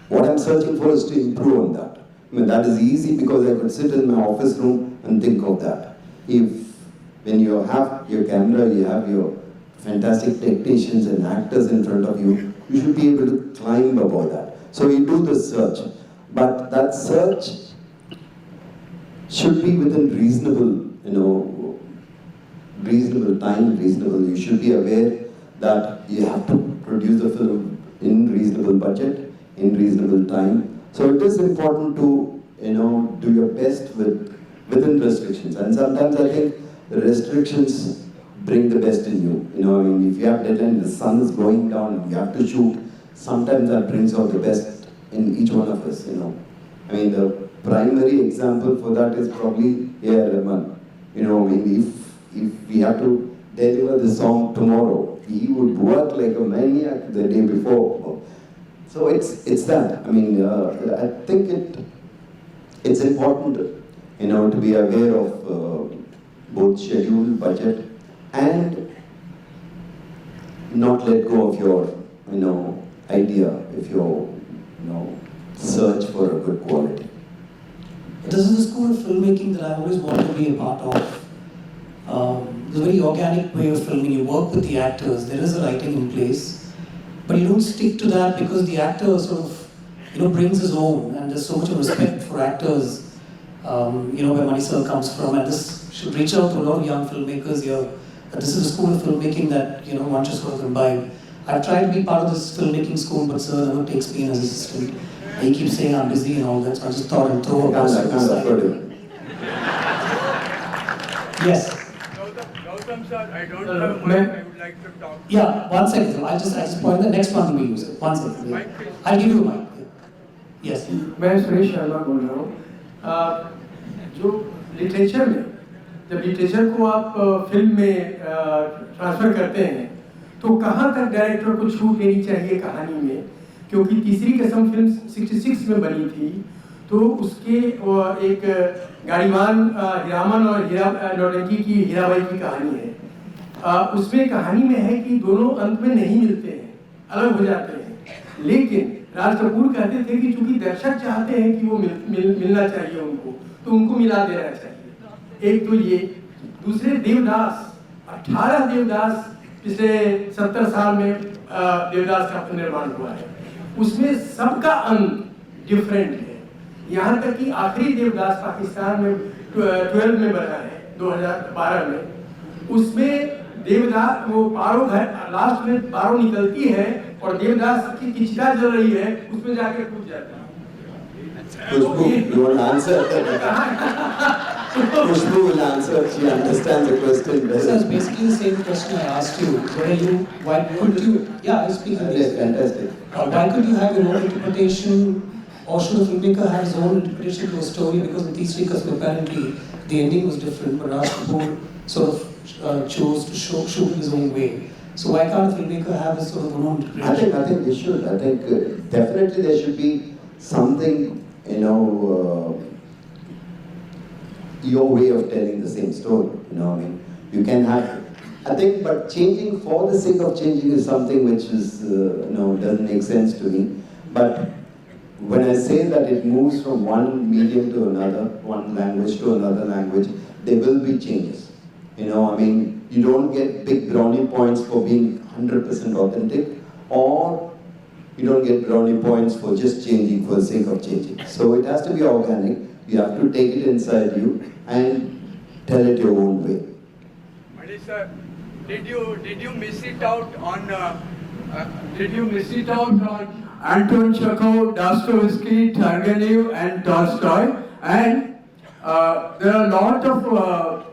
what I'm searching for is to improve on that, I mean, that is easy because I could sit in my office room and think of that. When you have your camera, you have your fantastic technicians and actors in front of you, you should be able to climb above that. So you do the search, but that search should be within reasonable time, you should be aware that you have to produce the film in reasonable budget, in reasonable time. So it is important to, do your best with within restrictions. And sometimes I think the restrictions bring the best in you. You know, I mean, if you have deadline, the sun is going down, you have to shoot. Sometimes that brings out the best in each one of us. You know, I mean, the primary example for that is probably A.R. Rahman. You know, I mean, if we have to deliver the song tomorrow, he would work like a maniac the day before. So it's that. I mean, I think it's important, you know, to be aware of both schedule, budget, and not let go of your, you know, idea if you know, search for a good quality. This is the school of filmmaking that I always wanted to be a part of. It's a very organic way of filming. You work with the actors, there is a writing in place, but you don't stick to that because the actor sort of, you know, brings his own, and there's so much of respect for actors, you know, where Manisal comes from, and this should reach out to a lot of young filmmakers here. That this is a school of filmmaking that, you know, one should sort of imbibe. I've tried to be part of this filmmaking school, but sir never takes me in as assistant. He keeps saying I'm busy and all that, so I just thought I'd throw a person aside. Yes. Gautam sir, I don't have mic, I would like to talk. Yeah, 1 second. I just point the next one to be used. 1 second. I'll give you a mic. Yes. मैं सुरेश शर्मा बोल रहा हूँ। जो literature में, जब literature को आप film में ट्रांसफर करते हैं, तो कहाँ तक डायरेक्टर को छूट लेनी चाहिए कहानी में? क्योंकि तीसरी कसम फिल्म 66 में बनी थी, तो उसके एक गाड़ीवान हीरामन और हीरा नौटंकी की हीराबाई की कहानी है। उसमें कहानी में है कि दोनों अंत में नहीं मिलते हैं, अलग हो जाते हैं, लेकिन राज कपूर कहते थे कि चूंकि दर्शक चाहते हैं कि वो मिलना चाहिए उनको, तो उनको मिला देना चाहिए। एक तो ये, दूसरे देवदास, 18 देवदास पिछले 70 साल में देवदास का निर्माण हुआ है, उसमें सबका अंत डिफरेंट है। यहाँ तक कि आखिरी देवदास पाकिस्तान में 12 में बना है 2012 में, उसमें देवदास वो पारो घर लास्ट में पारो निकलती है और देवदास की चिता जल रही है, उसमें जाके कूद जाता है। Khushbu, you want to answer? Khushbu will answer. She understands the question better. This is basically the same question I asked you. Why could you? Yeah, I speak English. Fantastic. Why could you have your own interpretation, or should a filmmaker have his own interpretation to a story? Because in Teesri Kasam apparently the ending was different, but Raj Kapoor sort of chose to shoot his own way. So why can't a filmmaker have his sort of own interpretation? I think they should. I think definitely there should be something, you know, your way of telling the same story. You know, I mean, you can have. I think, but changing for the sake of changing is something which is, you know, doesn't make sense to me. But when I say that it moves from one medium to another, one language to another language, there will be changes. You know, I mean, you don't get big brownie points for being 100% authentic, or you don't get brownie points for just changing for the sake of changing. So it has to be organic. You have to take it inside you and tell it your own way. Mani sir, did you miss it out on Anton Chekhov, Dostoevsky, Turgenev, and Tolstoy? And there are a lot of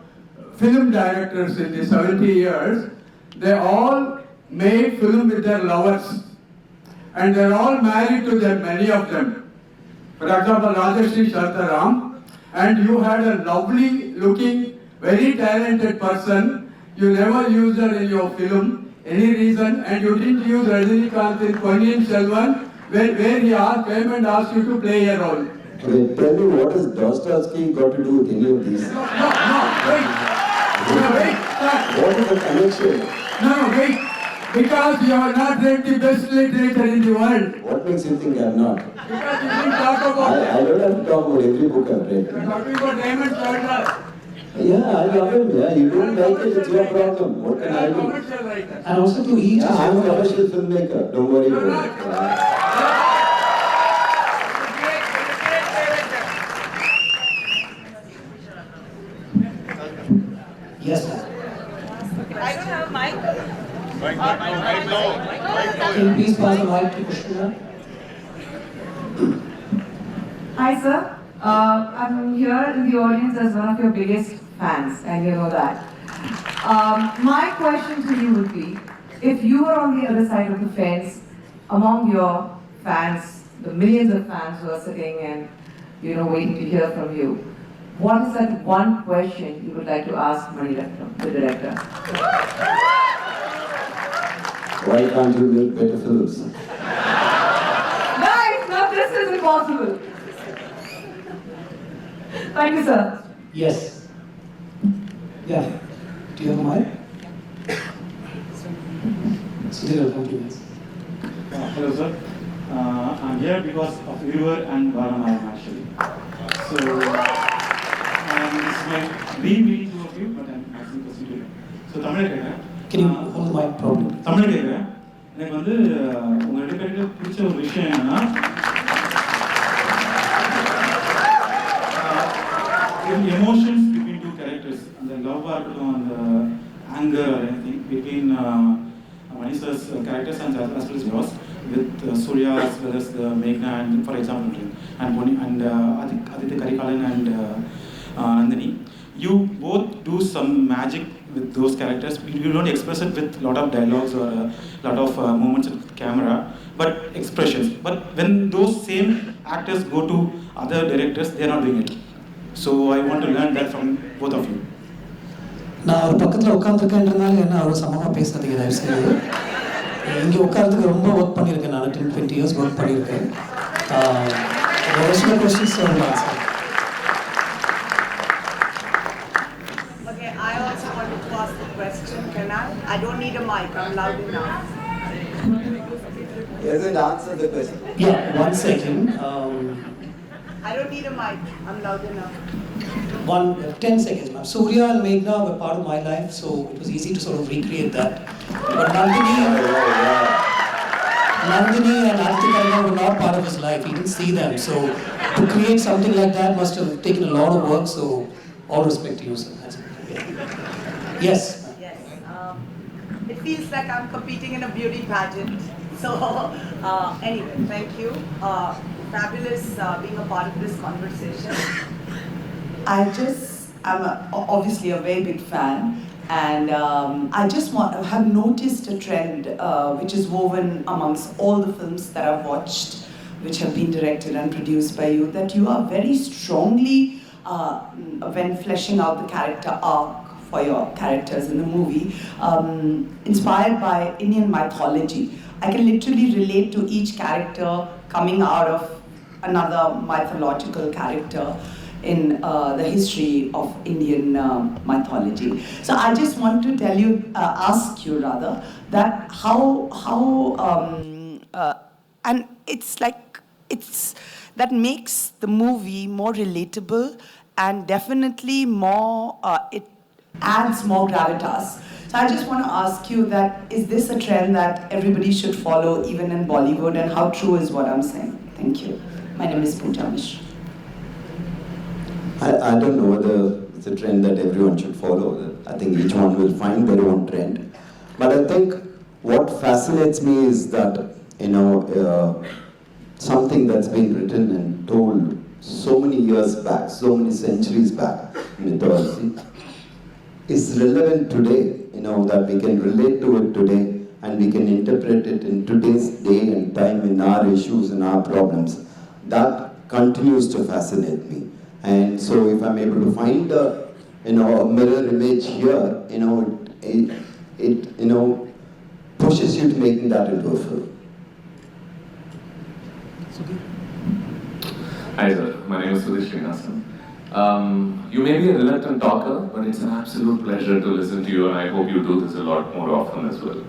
film directors in the 70 years. They all made film with their lovers, and they're all married to them, many of them. For example, Rajarshi Shantaram, and you had a lovely looking, very talented person. You never used her in your film, any reason, and you didn't use Rajinikanth in Ponniyin Selvan, where he came and asked you to play a role. Okay, tell me, what has Dostoevsky got to do with any of these? Wait. What is the connection? No, wait. Because you have not read the best literature in the world. What makes you think I have not? Because you didn't talk about it. I don't have to talk about every book I've read. You're talking about Raymond Chandler. Yeah, I love him. Yeah, you don't like it, it's your problem. What can I do? Commercial writer. And also to each Yeah, I'm a commercial filmmaker. Don't worry You're about it. not. Yes, ma'am. I don't have a mic. Can you please pass the mic to Krishna? Hi, sir. I'm here in the audience as one of your biggest fans, and you know that. My question to you would be, if you were on the other side of the fence, among your fans, the millions of fans who are sitting and waiting to hear from you, what is that one question you would like to ask Maniratnam, the director? Why can't you make better films? Guys, now this is impossible. Thank you, sir. Yes. Yeah. Do you have a mic? Sudhir, compliments. Hello, sir. I'm here because of Irwar and Varanayam actually. So, it's my dream meeting two of you, but I'm asking question to you. So, Tamil கேக்குறேன். Can you hold the mic properly? Tamil கேக்குறேன். எனக்கு வந்து உங்க ரெண்டு பேருக்கு பிடிச்ச ஒரு விஷயம் என்னன்னா emotions between two characters, the love or the anger or anything between Manisa's characters and as well as yours, with Surya as well as the Meghna and, for example, and Boni and Aditya Karikalan and Nandini. You both do some magic with those characters. You don't express it with a lot of dialogues or a lot of movements with camera, but expressions. But when those same actors go to other directors, they are not doing it. So I want to learn that from both of you. நான் ஒரு பக்கத்தில் உட்காந்துருக்கேன்றதுனால என்ன அவர் சமமாக பேசுறதுக்கு தயவு செய்யுது. இங்கே உட்காரத்துக்கு ரொம்ப ஒர்க் பண்ணியிருக்கேன். நான் 10-20 years ஒர்க் பண்ணியிருக்கேன். ஒரு சில கொஸ்டின்ஸ் சொல்லலாம் sir. Okay, I also wanted to ask a question. Can I? I don't need a mic. I'm loud enough. He hasn't answered the question. Yeah, 1 second. I don't need a mic. I'm loud enough. 10 seconds, ma'am. Surya and Meghna were part of my life, so it was easy to sort of recreate that. But Nandini and Aditya were not part of his life. He didn't see them. So to create something like that must have taken a lot of work. So all respect to you, sir. Yes. Yes. It feels like I'm competing in a beauty pageant. So anyway, thank you. Fabulous being a part of this conversation. I'm obviously a very big fan, and I just have noticed a trend which is woven amongst all the films that I've watched, which have been directed and produced by you, that you are very strongly, when fleshing out the character arc for your characters in the movie, inspired by Indian mythology. I can literally relate to each character coming out of another mythological character in the history of Indian mythology. So I just want to ask you rather, that and that makes the movie more relatable and definitely more, it adds more gravitas. So I just want to ask you that, is this a trend that everybody should follow even in Bollywood, and how true is what I'm saying? Thank you. My name is Pooja Mishra. I don't know whether it's a trend that everyone should follow. I think each one will find their own trend. But I think what fascinates me is that, something that's been written and told so many years back, so many centuries back, mythology, is relevant today, that we can relate to it today and we can interpret it in today's day and time in our issues and our problems. That continues to fascinate me. And so if I'm able to find a mirror image here, it pushes you to making that into a film. Hi sir, my name is Sudhir Srinivasan. You may be a reluctant talker, but it's an absolute pleasure to listen to you, and I hope you do this a lot more often as well.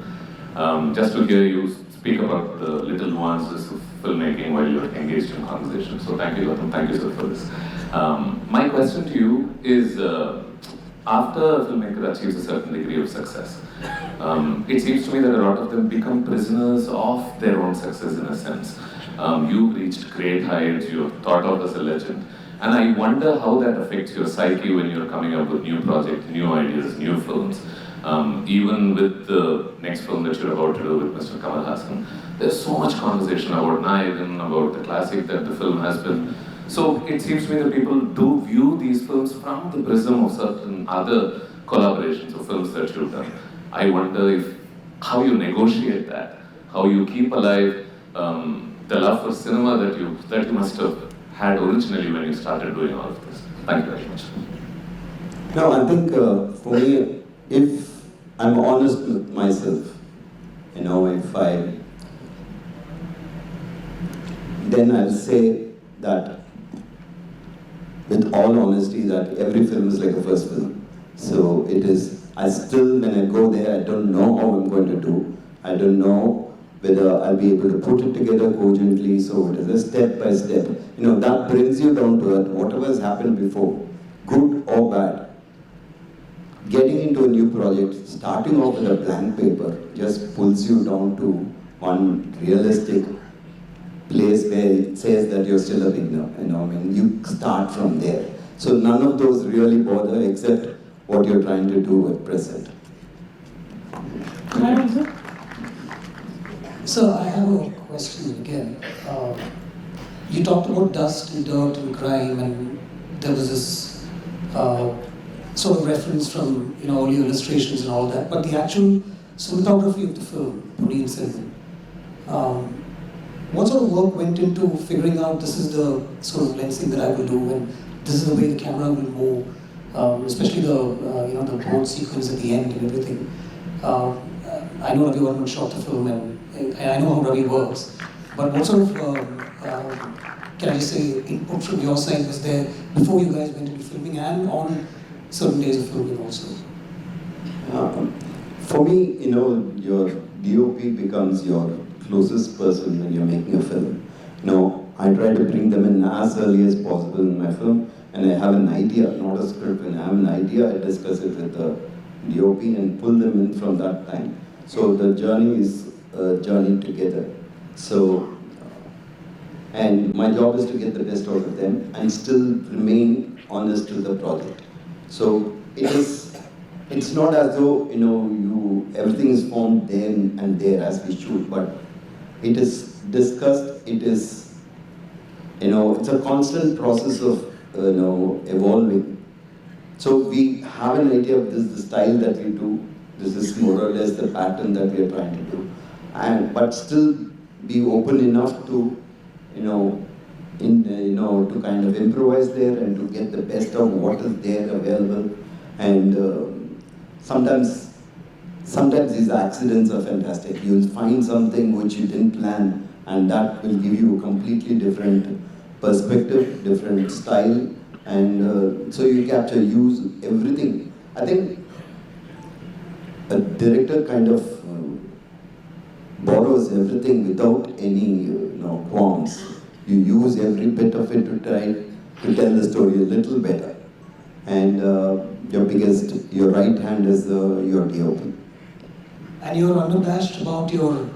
Just to hear you speak about the little nuances of filmmaking while you're engaged in conversation. So thank you, Gautam. Thank you, sir, for this. My question to you is, after a filmmaker achieves a certain degree of success, it seems to me that a lot of them become prisoners of their own success in a sense. You've reached great heights, you're thought of as a legend, and I wonder how that affects your psyche when you're coming up with new projects, new ideas, new films. Even with the next film that you're about to do with Mr. Kamal Hassan, there's so much conversation about Nayagan, about the classic that the film has been. So it seems to me that people do view these films from the prism of certain other collaborations of films that you've done. I wonder if how you negotiate that, how you keep alive the love for cinema that you must have had originally when you started doing all of this. Thank you very much. No, I think for me, if I'm honest with myself, then I'll say that with all honesty that every film is like a first film. So it is, I still, when I go there, I don't know how I'm going to do. I don't know whether I'll be able to put it together cogently. So it is a step by step. That brings you down to earth, whatever has happened before, good or bad. Getting into a new project, starting off with a blank paper, just pulls you down to one realistic place where it says that you're still a beginner. You start from there. So none of those really bother except what you're trying to do at present. Can I answer? So I have a question again. You talked about dust and dirt and crime, and there was this sort of reference from early illustrations and all that. But the actual cinematography of the film, Portraying film, what sort of work went into figuring out this is the sort of lensing that I will do, and this is the way the camera will move, especially the boat sequence at the end and everything. I know Ravi Varman shot the film, and I know how Ravi works. But what sort of, can I just say, input from your side was there before you guys went into filming and on certain days of filming also? For me, your DOP becomes your closest person when you're making a film. I try to bring them in as early as possible in my film, and I have an idea, not a script. When I have an idea, I discuss it with the DOP and pull them in from that time. So the journey is a journey together. So, and my job is to get the best out of them and still remain honest to the project. So it's not as though everything is formed then and there as we shoot, but it is discussed. It is it's a constant process of evolving. So we have an idea of this, the style that we do. This is more or less the pattern that we are trying to do, but still be open enough to to kind of improvise there and to get the best of what is there available. And sometimes these accidents are fantastic. You'll find something which you didn't plan, and that will give you a completely different perspective, different style, and so you use everything. I think a director kind of borrows everything without any qualms. You use every bit of it to try to tell the story a little better. And your right hand is your DOP. And you're unabashed about your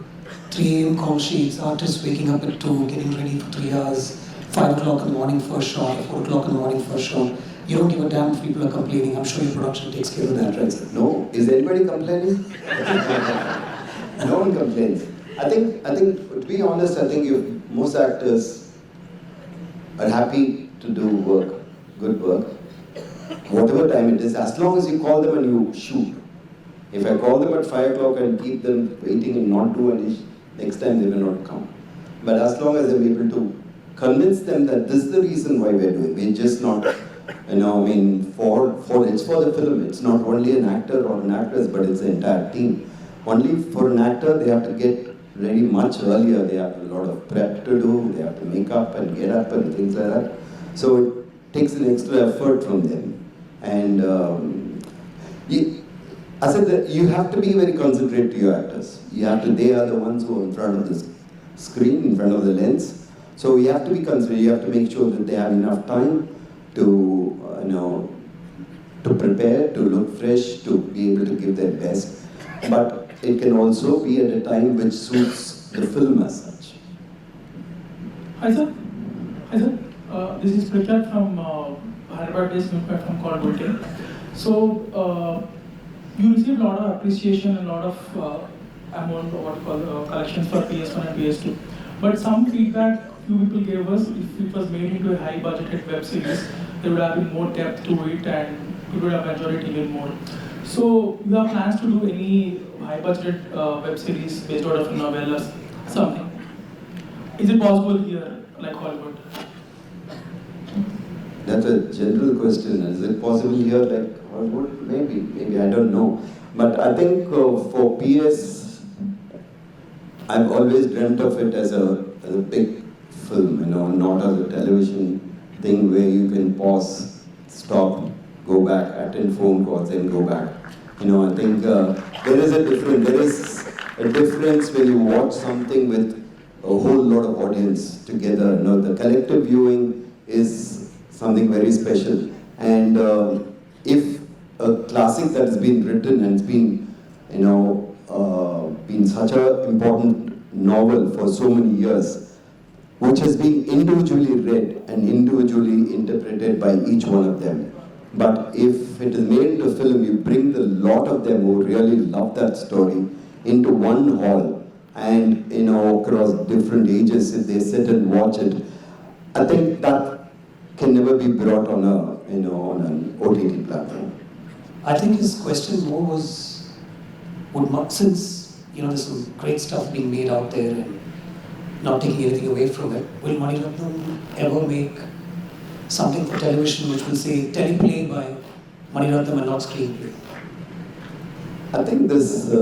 3 a.m. call sheets, artists waking up at 2, getting ready for 3 hours, 5 o'clock in the morning for a shot, 4 o'clock in the morning for a shot. You don't give a damn if people are complaining. I'm sure your production takes care of that, right? No. Is anybody complaining? No one complains. I think, to be honest, I think most actors are happy to do work, good work, whatever time it is, as long as you call them and you shoot. If I call them at 5 o'clock and keep them waiting and not do anything, next time they will not come. But as long as I'm able to convince them that this is the reason why we're doing, we're just not, it's for the film. It's not only an actor or an actress, but it's the entire team. Only for an actor, they have to get ready much earlier. They have a lot of prep to do. They have to make up and get up and things like that. So it takes an extra effort from them. And I said that you have to be very considerate to your actors. They are the ones who are in front of the screen, in front of the lens. So you have to be considerate. You have to make sure that they have enough time to, to prepare, to look fresh, to be able to give their best. But it can also be at a time which suits the film as such. Hi sir. This is Prachad from Hyderabad-based film called Portraying. So you received a lot of appreciation and a lot of amount of collections for PS1 and PS2. But some feedback few people gave us, if it was made into a high budgeted web series, there would have been more depth to it and people would have enjoyed it even more. So you have plans to do any high budgeted web series based out of a novel or something? Is it possible here, like Hollywood? That's a general question. Is it possible here, like Hollywood? Maybe, I don't know. But I think for PS, I've always dreamt of it as a big film, not as a television thing where you can pause, stop, go back, attend phone calls, and go back. I think there is a difference when you watch something with a whole lot of audience together. The collective viewing is something very special. And if a classic that has been written and it's been, been such an important novel for so many years, which has been individually read and individually interpreted by each one of them. But if it is made into film, you bring the lot of them who really love that story into one hall, and across different ages, if they sit and watch it, I think that can never be brought on on an OTT platform. I think his question more was, since there's some great stuff being made out there and not taking anything away from it, will Maniratnam ever make something for television which will say teleplay by Maniratnam and not screenplay? I think this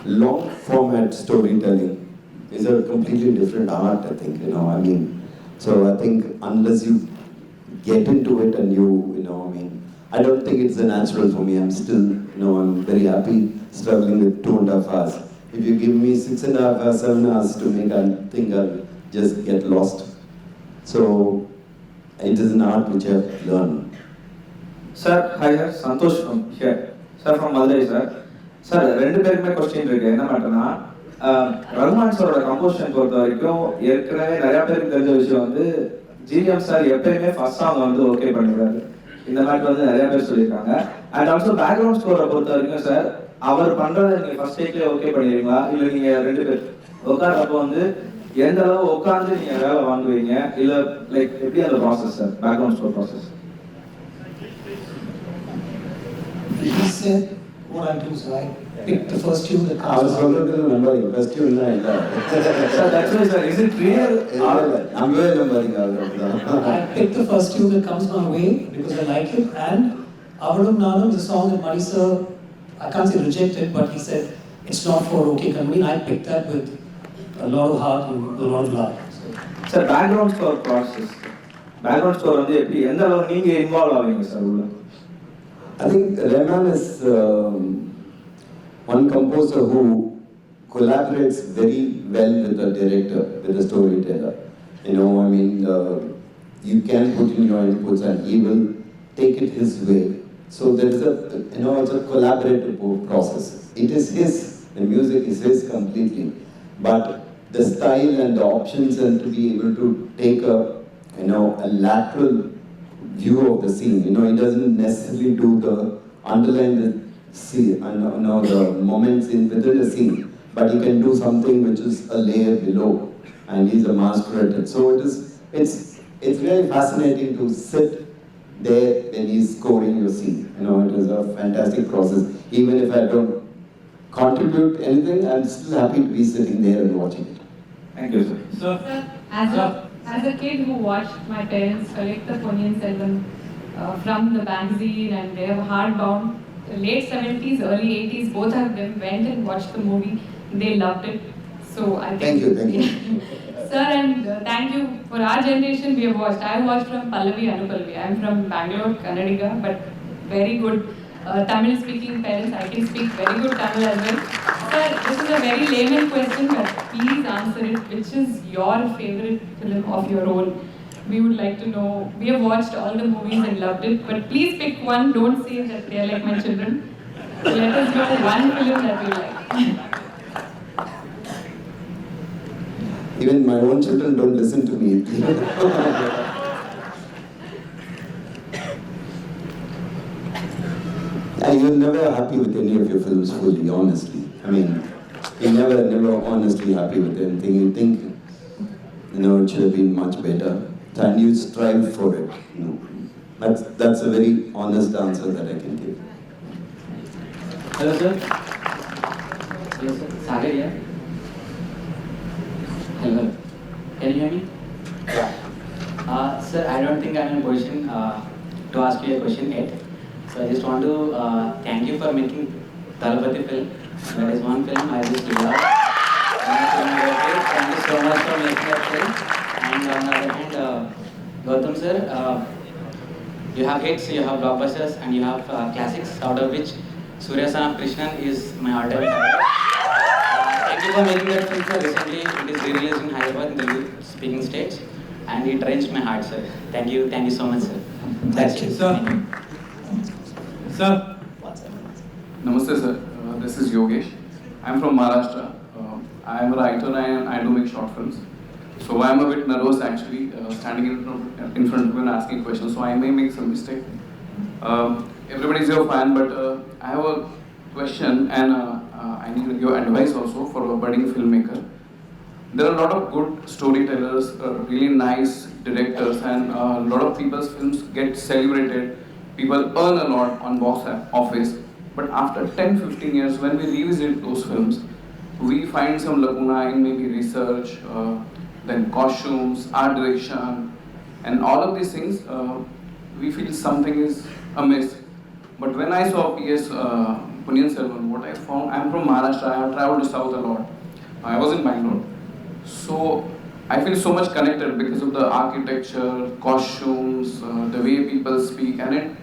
long format storytelling is a completely different art, I think, So I think unless you get into it and I don't think it's a natural for me. I'm still, I'm very happy struggling with 2.5 hours. If you give me 6.5 hours, 7 hours to make, I think I'll just get lost. So it is an art which I have learned. Sir, hi sir, Santosh from here. Sir, from Madurai, sir. Sir, ரெண்டு பேருக்குமே question இருக்கு. என்ன மாட்டேன்னா, ரகுமான் சாரோட composition பொறுத்த வரைக்கும் ஏற்கனவே நிறைய பேருக்கு தெரிஞ்ச விஷயம் வந்து ஜிஎம் சார் எப்பயுமே ஃபர்ஸ்ட் சாங் வந்து ஓகே பண்ணிடுறாரு. இந்த மாதிரி வந்து நிறைய பேர் சொல்லியிருக்காங்க. அண்ட் ஆல்சோ பேக்ரவுண்ட் ஸ்கோரை பொறுத்த வரைக்கும் சார், அவர் பண்றதை நீங்க ஃபர்ஸ்ட் டேக்லேயே ஓகே பண்ணிடுவீங்களா, இல்லை நீங்க ரெண்டு பேர் உட்கார்றப்போ வந்து எந்த அளவு உட்காந்து நீங்க வேலை வாங்குவீங்க, இல்லை லைக் எப்படி அந்த process sir, background score process? He said what I do, so I pick the first tune that comes. I was going to remember the first tune. Sir, that's why, sir. Is it real? I'm very remembering. I pick the first tune that comes my way because I like it. And Avadam Nanam is a song that Mani sir, I can't say rejected, but he said it's not for OK Kanmani. I picked that with a lot of heart and a lot of love. Sir, background score process. Background score வந்து எப்படி எந்த அளவு நீங்க involve ஆவீங்க sir உள்ள? I think Rahman is one composer who collaborates very well with the director, with the storyteller. You can put in your inputs and he will take it his way. So there is it's a collaborative process. It is his, the music is his completely. But the style and the options and to be able to take a lateral view of the scene. He doesn't necessarily do the underline the scene, the moments within the scene, but he can do something which is a layer below, and he's a master at it. So it's very fascinating to sit there when he's scoring your scene. It is a fantastic process. Even if I don't contribute anything, I'm still happy to be sitting there and watching it. Thank you, sir. Sir, as a kid who watched my parents collect the Ponniyin Selvan from the magazine, and they were hardbound, late 70s, early 80s, both of them went and watched the movie. They loved it. So I think. Thank you. Sir, and thank you for our generation. We have watched. I watched from Pallavi Anupallavi. I am from Bangalore, Kannadiga, but very good Tamil-speaking parents. I can speak very good Tamil as well. Sir, this is a very layman question, but please answer it. Which is your favorite film of your own? We would like to know. We have watched all the movies and loved it, but please pick one. Don't say that they are like my children. Let us know one film that we like. Even my own children don't listen to me. And you're never happy with any of your films fully, honestly. You're never honestly happy with anything. You think it should have been much better. And you strive for it. That's a very honest answer that I can give. Hello, sir. Hello, sir. Sagar here. Hello. Can you hear me? Yeah. Sir, I don't think I'm in a position to ask you a question yet. So I just want to thank you for making Talapati film. That is one film I just love. Thank you so much for making that film. And on the other hand, Gautam sir, you have hits, you have blockbusters, and you have classics, out of which Surya Son of Krishnan is my all-time favorite. Thank you for making that film, sir. Recently, it is re-released in Hyderabad in the speaking stage, and it wrenched my heart, sir. Thank you so much, sir. That's it. Sir. Sir. Namaste, sir. This is Yogesh. I'm from Maharashtra. I am a writer and I do make short films. So I am a bit nervous actually, standing in front of you and asking questions. So I may make some mistake. Everybody is your fan, but I have a question and I need your advice also for a budding filmmaker. There are a lot of good storytellers, really nice directors, and a lot of people's films get celebrated. People earn a lot on box office. But after 10-15 years, when we revisit those films, we find some lacuna in maybe research, then costumes, art direction, and all of these things, we feel something is amiss. But when I saw P.S. Punyan Selvan, what I found, I'm from Maharashtra, I have traveled to South a lot. I was in Bangalore. So I feel so much connected because of the architecture, costumes, the way people speak, and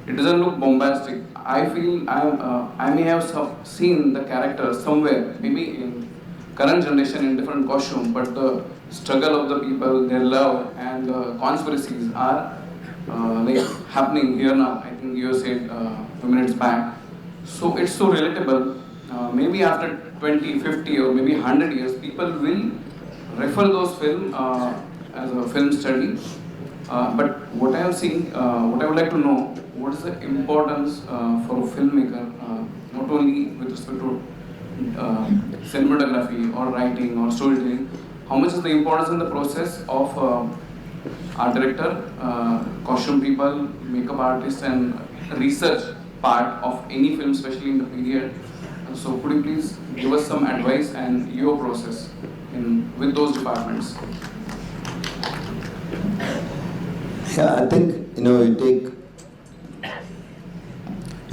it doesn't look bombastic. I feel I may have seen the character somewhere, maybe in current generation in different costume, but the struggle of the people, their love and the conspiracies are like happening here now. I think you said a few minutes back. So it's so relatable. Maybe after 20, 50 or maybe 100 years, people will refer those films as a film study. But what I have seen, what I would like to know, what is the importance for a filmmaker, not only with respect to cinematography or writing or storytelling, how much is the importance in the process of art director, costume people, makeup artists, and research part of any film, especially in the period. So could you please give us some advice and your process with those departments? Yeah, I think you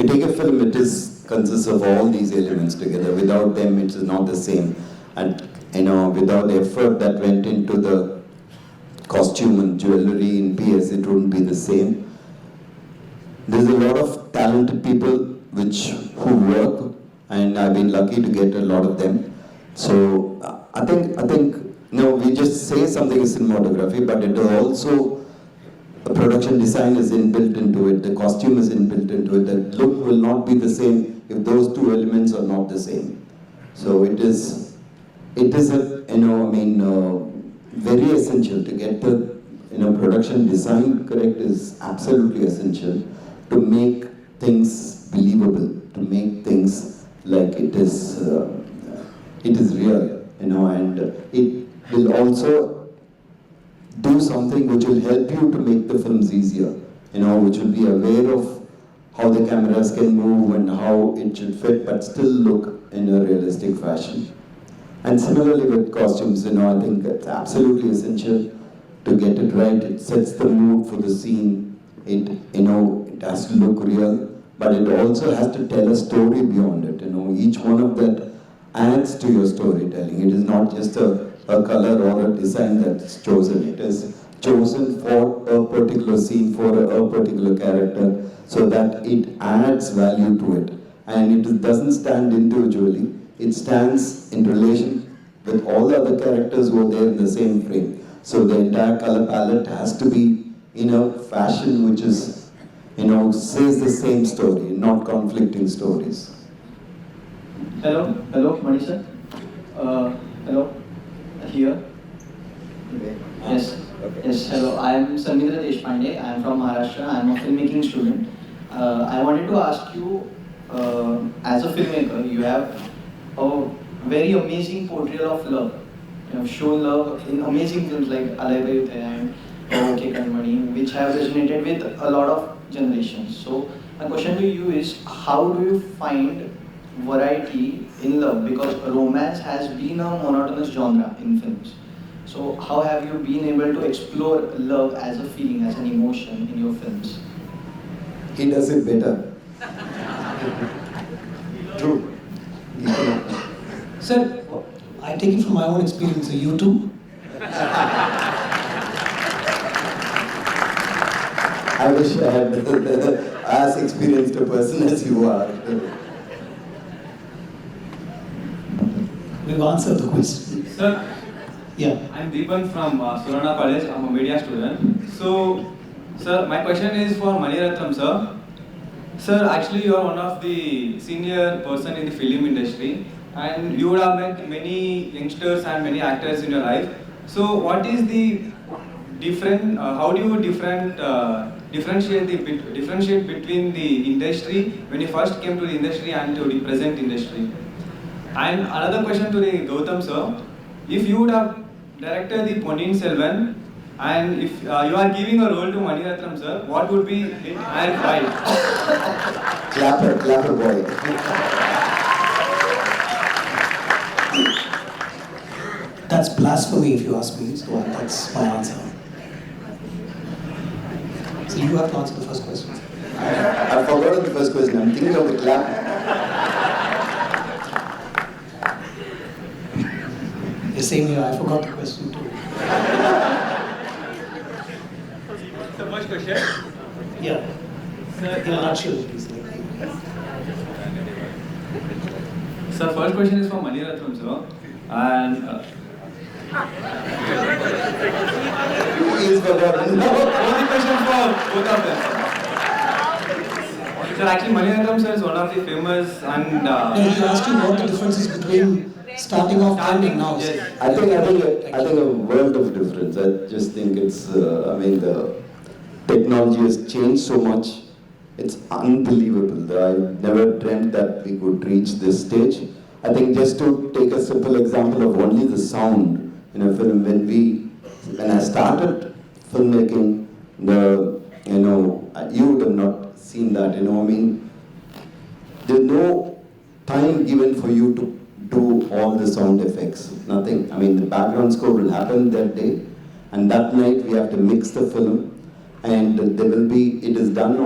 take a film. It consists of all these elements together. Without them, it is not the same. And without the effort that went into the costume and jewelry in PS, it wouldn't be the same. There's a lot of talented people who work, and I've been lucky to get a lot of them. So I think we just say something is cinematography, but it also the production design is inbuilt into it, the costume is inbuilt into it, the look will not be the same if those two elements are not the same. So it is very essential to get the production design correct is absolutely essential to make things believable, to make things like it is real, and it will also do something which will help you to make the films easier, which will be aware of how the cameras can move and how it should fit, but still look in a realistic fashion. And similarly with costumes, I think it's absolutely essential to get it right. It sets the mood for the scene. It has to look real, but it also has to tell a story beyond it. Each one of that adds to your storytelling. It is not just a color or a design that's chosen. It is chosen for a particular scene, for a particular character, so that it adds value to it. And it doesn't stand individually. It stands in relation with all the other characters who are there in the same frame. So the entire color palette has to be in a fashion which is, says the same story, not conflicting stories. Hello, Manisha. Hello, here. Okay. Yes, yes. Hello, I am Samindra Deshpande. I am from Maharashtra. I am a filmmaking student. I wanted to ask you, as a filmmaker, you have a very amazing portrayal of love. you have shown love in amazing films like Alai Bayute and Okay Kanmani, which have resonated with a lot of generations. So my question to you is, how do you find variety in love? Because romance has been a monotonous genre in films. So how have you been able to explore love as a feeling, as an emotion in your films? He does it better. True. Sir, I take it from my own experience, so you too? I wish I had as experienced a person as you are. We've answered the question. Sir, Yeah. I'm Deepan from Surana College. I'm a media student. So, sir, my question is for Maniratnam, sir. Sir, actually, you are one of the senior person in the film industry, and you would have met many youngsters and many actors in your life. So, what is the different? How do you differentiate between the industry when you first came to the industry and to the present industry? And another question to the Gautam sir, if you would have directed the Ponniyin Selvan, and if you are giving a role to Maniratnam sir, what would be it and why? Clapper boy. That's blasphemy if you ask me, so that's my answer. So you have to answer the first question. I forgot the first question. I'm thinking of the clap. The same here, I forgot the question too. The first question. Yeah. In a nutshell, please. Sir, first question is for Maniratnam sir, and He's forgotten. only question for both of them. Sir, actually Maniratnam sir is one of the famous and No, he asked you what the difference is between starting off then and now. yes. I think a world of difference. I just think it's. The technology has changed so much. It's unbelievable. I never dreamt that we could reach this stage. I think just to take a simple example of only the sound in a film, when I started filmmaking, you would have not seen that. There's no time given for you to do all the sound effects. Nothing. The background score will happen that day, and that night we have to mix the film, and it is done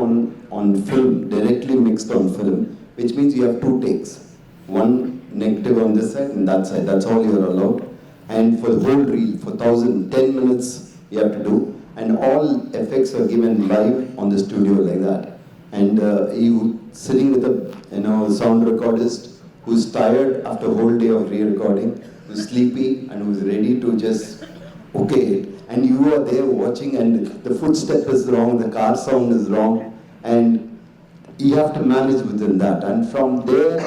on film, directly mixed on film, which means you have 2 takes. One negative on this side and that side. That's all you're allowed. And for the whole reel, for 10 minutes you have to do, and all effects are given live on the studio like that. And you sitting with a sound recordist who's tired after a whole day of re-recording, who's sleepy and who's ready to just okay it. And you are there watching, and the footstep is wrong, the car sound is wrong, and you have to manage within that. And from there,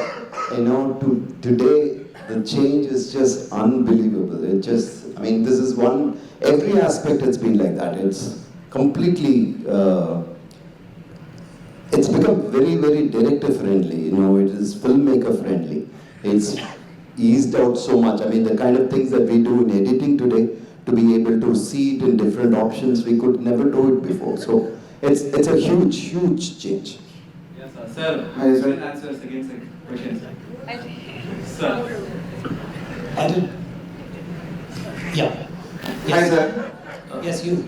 to today, the change is just unbelievable. This is every aspect has been like that. It's completely, it's become very, very director friendly. It is filmmaker friendly. It's eased out so much. The kind of things that we do in editing today, to be able to see it in different options, we could never do it before. So it's a huge, huge change. Yes, sir. Sir, I will answer second question. Sir. I did. Yeah. Yes. Hi, sir. Yes, you.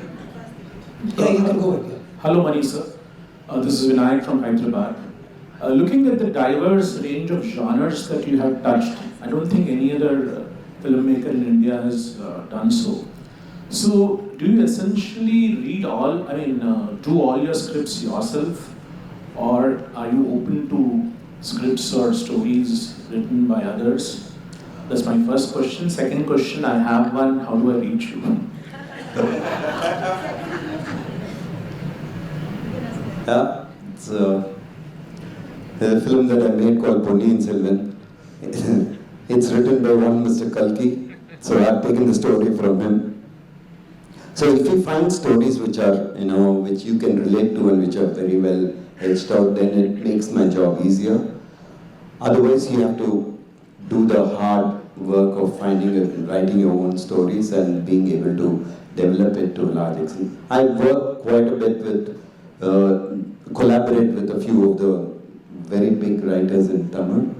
Yeah, you can go ahead. Yeah. Hello, Mani sir. This is Vinayak from Hyderabad. Looking at the diverse range of genres that you have touched, I don't think any other filmmaker in India has done so. So, do you essentially do all your scripts yourself, or are you open to scripts or stories written by others? That's my first question. Second question, I have one. How do I reach you? Yeah, it's a film that I made called Ponniyin Selvan. It's written by one Mr. Kalki, so I've taken the story from him. So if you find stories which are, which you can relate to and which are very well edged out, then it makes my job easier. Otherwise, you have to do the hard work of writing your own stories and being able to develop it to a large extent. I work quite a bit with, collaborate with a few of the very big writers in Tamil,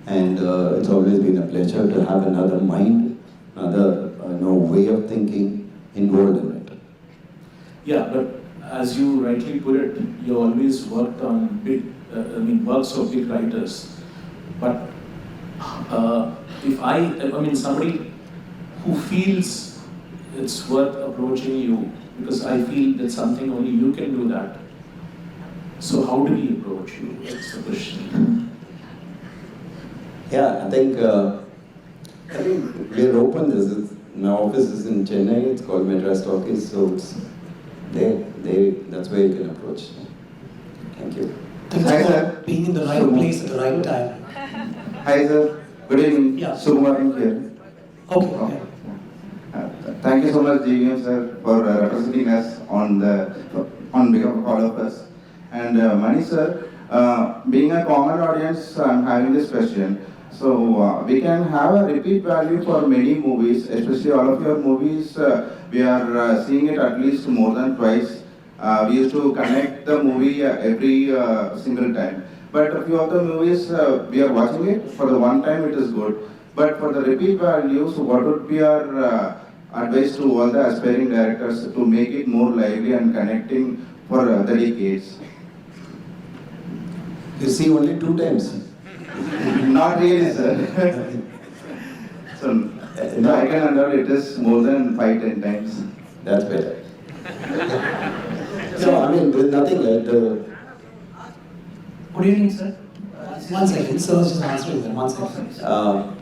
and it's always been a pleasure to have another mind, another way of thinking involved in it. Yeah, but as you rightly put it, you always worked on big, works of big writers. But if somebody who feels it's worth approaching you, because I feel that's something only you can do that. So how do we approach you? That's the question. Yeah, I think we're open. My office is in Chennai. It's called Madras Talkies, so it's that's where you can approach. Thank you. Thanks for being in the right place at the right time. Hi sir, good evening. Yeah. Sukumaran here. Okay. Thank you so much, GVM sir, for representing us on behalf of all of us. And Mani sir, being a common audience, I'm having this question. So we can have a repeat value for many movies, especially all of your movies. We are seeing it at least more than twice. We used to connect the movie every single time. But a few of the movies, we are watching it for the one time, it is good. But for the repeat values, what would be our advice to all the aspiring directors to make it more lively and connecting for the decades? You see only 2 times. Not really, sir. So, I can understand it is more than 5-10 times. That's better. So, there's nothing like the... Good evening, sir. 1 second, sir was just answering that. 1 second.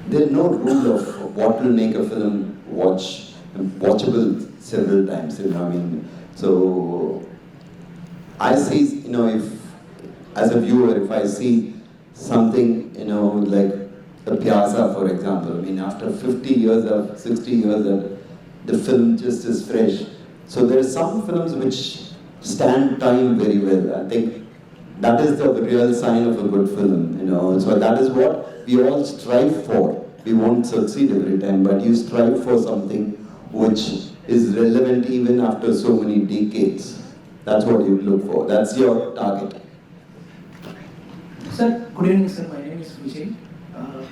There's no rule of what will make a film watchable several times. So I see, if as a viewer, if I see something, like the Piazza, for example. After 50 years or 60 years, the film just is fresh. So there are some films which stand time very well. I think that is the real sign of a good film, So that is what we all strive for. We won't succeed every time, but you strive for something which is relevant even after so many decades. That's what you look for. That's your target. Sir, good evening, sir. My name is Vijay.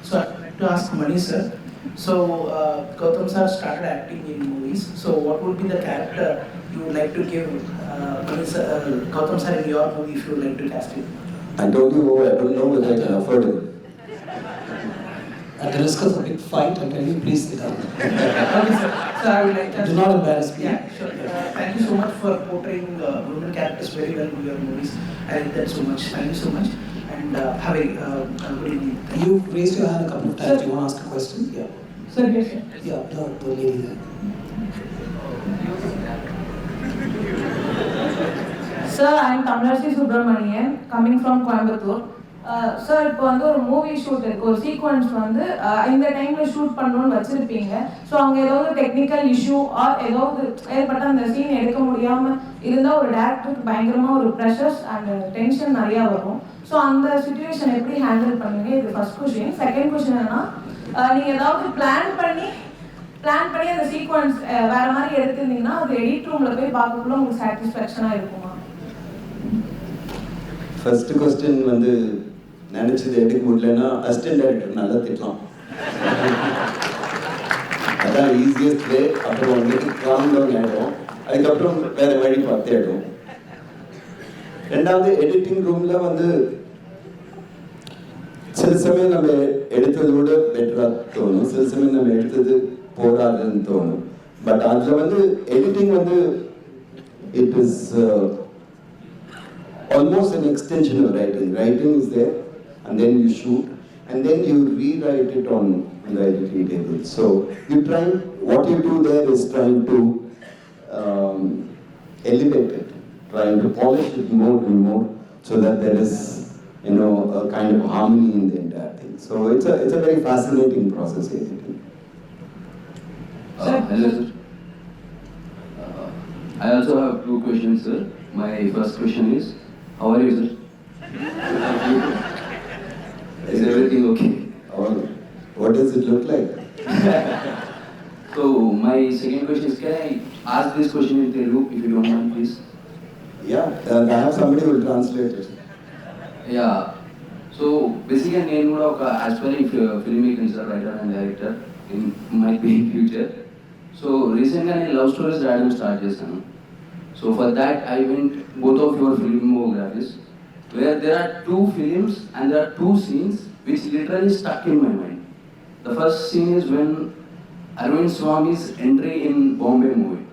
So I'd like to ask Mani, sir. So Gautam sir started acting in movies. So what would be the character you would like to give Gautam sir in your movie if you would like to cast him? I told you, I don't know whether I can afford it. At the risk of a big fight, can you please sit down? Okay, sir. So I would like to... Do not embarrass me. Yeah, sure. Thank you so much for portraying women characters very well in your movies. I like that so much. Thank you so much. And have a good evening. You raised your hand a couple of times. Do you want to ask a question? Yeah. Sir, yes, sir. Yeah, the lady there. Sir, I am Tamilasi Subramanian, coming from Coimbatore. Sir, இப்போ வந்து ஒரு movie shoot இருக்கு, ஒரு sequence வந்து இந்த டைம்ல shoot பண்ணணும்னு வச்சிருப்பீங்க. ஸோ அங்கே ஏதாவது டெக்னிக்கல் இஷ்யூ ஆர் ஏதாவது ஏற்பட்ட அந்த சீன் எடுக்க முடியாம இருந்தால் ஒரு டேரக்டருக்கு பயங்கரமா ஒரு ப்ரெஷர்ஸ் அண்ட் டென்ஷன் நிறையா வரும். ஸோ அந்த சுச்சுவேஷன் எப்படி ஹேண்டில் பண்ணுவீங்க? இது ஃபர்ஸ்ட் கொஸ்டின். செகண்ட் கொஸ்டின் என்னன்னா, நீங்க ஏதாவது பிளான் பண்ணி அந்த சீக்வன்ஸ் வேற மாதிரி எடுத்திருந்தீங்கன்னா அது எடிட் ரூம்ல போய் பார்க்கக்குள்ள உங்களுக்கு சாட்டிஸ்ஃபேக்ஷனா இருக்குமா? ஃபர்ஸ்ட் கொஸ்டின் வந்து நினைச்சது எடுக்க முடியலன்னா அசிஸ்டன்ட் டைரக்டர் நல்லா திட்டலாம். அதான் ஈஸியஸ்ட் வே. அப்புறம் வந்துட்டு காம் டவுன் ஆகிடும். அதுக்கப்புறம் வேற வழி பார்த்து ஆகிடும். ரெண்டாவது எடிட்டிங் ரூம்ல வந்து சில சமயம் நம்ம எடுத்ததோட பெட்டரா தோணும், சில சமயம் நம்ம எடுத்தது போராதுன்னு தோணும். பட் அதில் வந்து எடிட்டிங் வந்து it is almost an extension of writing. Writing is there, and then you shoot, and then you rewrite it on the editing table. So what you do there is trying to elevate it, trying to polish it more and more, so that there is, a kind of harmony in the entire thing. So it's a very fascinating process, editing. Hello, sir. I also have 2 questions, sir. My first question is, how are you, sir? Is everything okay? What does it look like? So my second question is, can I ask this question in Telugu, if you don't mind, please? Yeah, I have somebody who will translate it. Yeah. So basically, నేను కూడా ఒక aspiring filmmaker, writer and director might be in future. So recently నేను love stories రాయడం start చేశాను. So for that I went both of your filmographies, where there are two films and there are two scenes which literally stuck in my mind. The first scene is when Arvind Swami's entry in Bombay movie,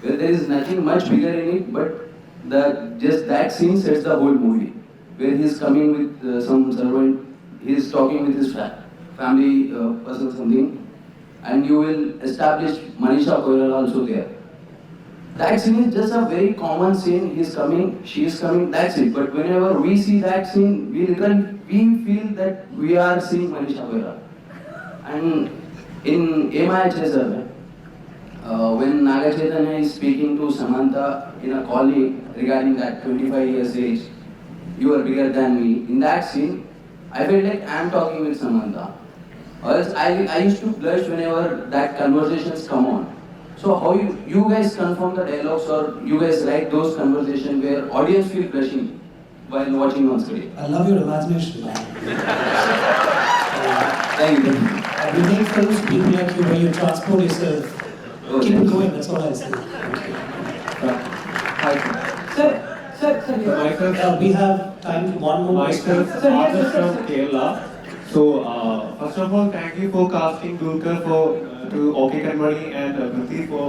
where there is nothing much bigger in it, but just that scene sets the whole movie. Where he is coming with some servant, he is talking with his family person something, and you will establish Manisha Koirala also there. That scene is just a very common scene. He is coming, she is coming, that's it. But whenever we see that scene, we feel that we are seeing Manisha Koirala. And in Emaya Chesar, when Naga Chaitanya is speaking to Samantha in a colleague regarding that 25 years age, you are bigger than me. In that scene, I felt like I am talking with Samantha. Or else I used to blush whenever that conversations come on. So how you guys confirm the dialogues, or you guys write those conversations where audience feel blushing while watching on screen? I love your imagination, man. Thank you. We make films for people like you where you transport yourself. Keep it going, that's all I say. We have time for one more question. Myself, Arthur from Kerala. So, first of all, thank you for casting Dulkar to OK Kanmani and Pratik for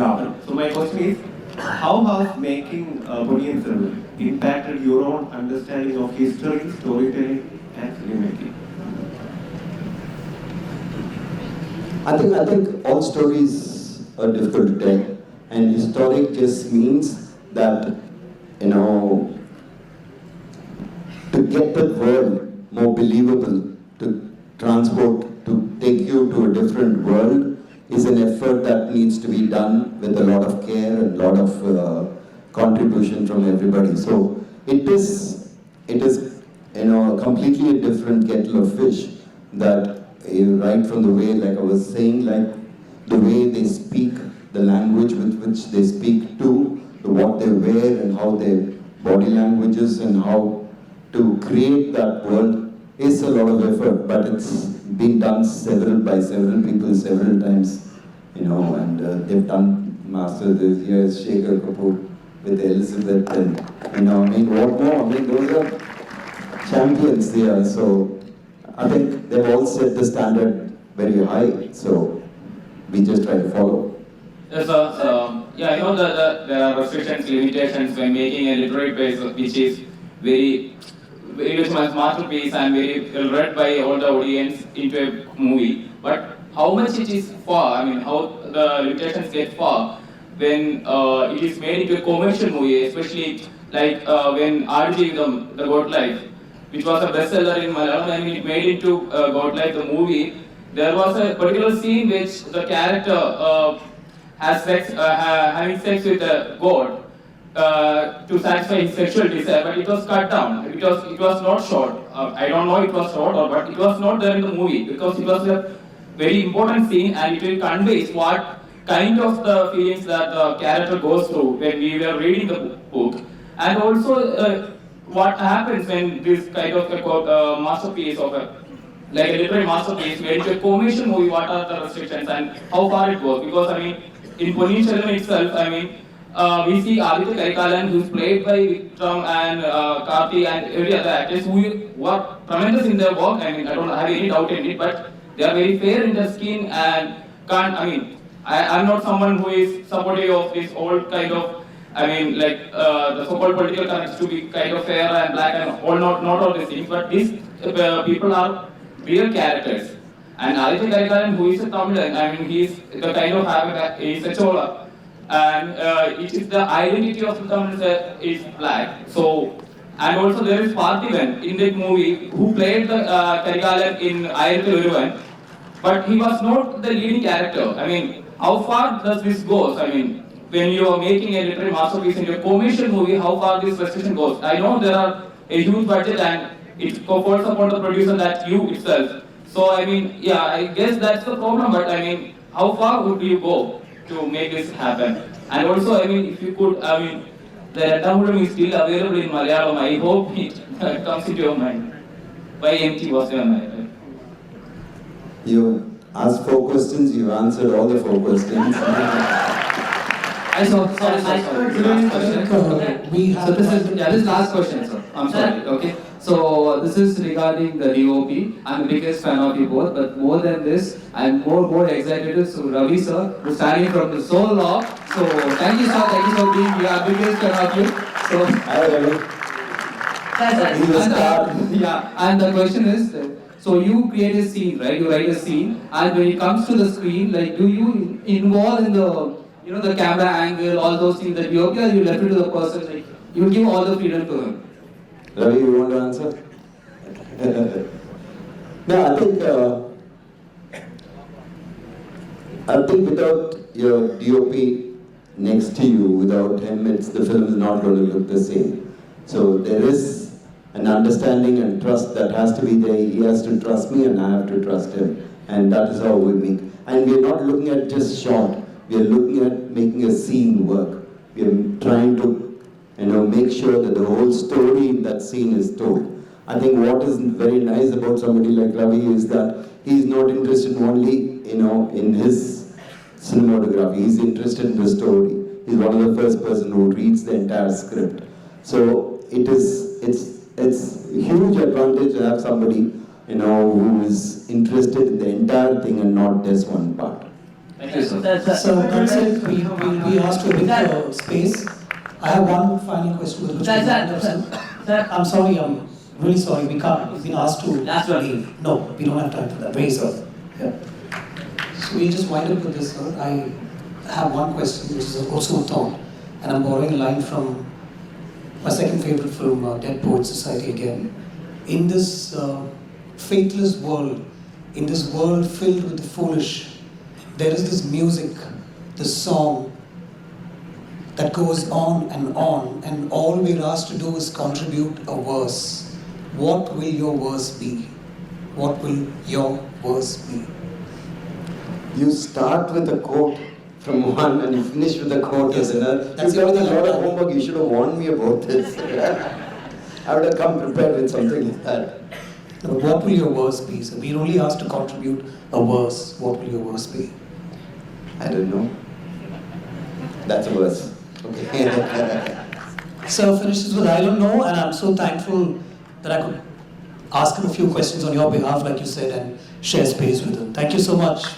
Ravan. So, my question is, how has making Ponniyin Selvan impacted your own understanding of history, storytelling, and filmmaking? I think all stories are difficult to tell, and historic just means that, to get the world more believable, to transport, to take you to a different world, is an effort that needs to be done with a lot of care and a lot of contribution from everybody. So it is completely a different kettle of fish, that right from the way, like I was saying, like the way they speak, the language with which they speak to, what they wear and how their body languages and how to create that world is a lot of effort, but it's been done by several people several times, and they've done master this. Here's Shekhar Kapoor with Elizabeth, and what more? Those are champions there. So I think they've all set the standard very high. So we just try to follow. Yes, sir. Yeah, there are restrictions, limitations when making a literary piece, which is very much masterpiece and very well read by all the audience into a movie. But how much it is far? How the limitations get far when it is made into a commercial movie, especially like when Ardjivitham, The God Life, which was a bestseller in Malayalam, it made into God Life, the movie. There was a particular scene which the character having sex with a god to satisfy his sexual desire, but it was cut down. It was not short. I don't know it was short, but it was not there in the movie because it was a very important scene, and it will convey what kind of the feelings that the character goes through when we were reading the book, and also what happens when this kind of a masterpiece of like a literary masterpiece made into a commercial movie. What are the restrictions and how far it goes? Because in Ponniyin Selvan itself, we see Aditya Karikalan, who is played by Vikram and Karthi and every other actors who are tremendous in their work. I don't have any doubt in it, but they are very fair in their skin and can't. I'm not someone who is supportive of this old kind of. The so-called political connects to be kind of fair and black and all, not all these things, but these people are real characters. And Aditya Karikalan, who is a Tamilan, he's the kind of he's a Chola, and it is the identity of the Tamils is black. So, and also there is Parthivan in that movie who played the Karikalan in Ayirathil Oruvan, but he was not the leading character. How far does this go? When you are making a literary masterpiece in your commercial movie, how far this restriction goes? I know there are a huge budget and it falls upon the producer that you itself. So I mean, yeah, I guess that's the problem. But I mean, how far would you go to make this happen? And also, I mean, if you could, I mean, the Rettamudam is still available in Malayalam. I hope it comes into your mind. Why empty was your mind? You asked 4 questions, you answered all the 4 questions. I saw, sorry. Last question. We have This is last question, sir. I'm sorry. Okay. So this is regarding the DOP. I'm the biggest fan of you both, but more than this, I'm more excited to so Ravi sir, who's standing from the so long. So thank you, sir. Thank you for being here. I'm the biggest fan of you. So Hi, Ravi. and the question is, so you create a scene, right? You write a scene, and when it comes to the screen, like, do you involve in the, you know, the camera angle, all those things that you, or you left it to the person, like, you give all the freedom to him? Ravi, you want to answer? No, I think without your DOP next to you, without him, the film is not going to look the same. So there is an understanding and trust that has to be there. He has to trust me and I have to trust him. And that is how we make. And we are not looking at just shot. We are looking at making a scene work. We are trying to, make sure that the whole story in that scene is told. I think what is very nice about somebody like Ravi is that he's not interested only, in his cinematography. He's interested in the story. He's one of the first person who reads the entire script. So it's a huge advantage to have somebody, who is interested in the entire thing and not just one part. Thank you, sir. So that's it. We asked to big space. I have one final question with which we I'm sorry, I'm really sorry. We can't. We've been asked to leave. No, we don't have time for that. Very sorry. Yeah. So we'll just wind up with this, sir. I have one question, which is also a thought, and I'm borrowing a line from my second favorite film, Dead Poets Society again. In this faithless world, in this world filled with the foolish, there is this music, this song, that goes on, and all we're asked to do is contribute a verse. What will your verse be? What will your verse be? You start with a quote from one and you finish with a quote as another. That's You've done a lot of homework. You should have warned me about this. I would have come prepared with something like that. No, what will your verse be? So we're only asked to contribute a verse. What will your verse be? I don't know. That's a verse. Okay. Sir finishes with I don't know, and I'm so thankful that I could ask him a few questions on your behalf, like you said, and share space with him. Thank you so much.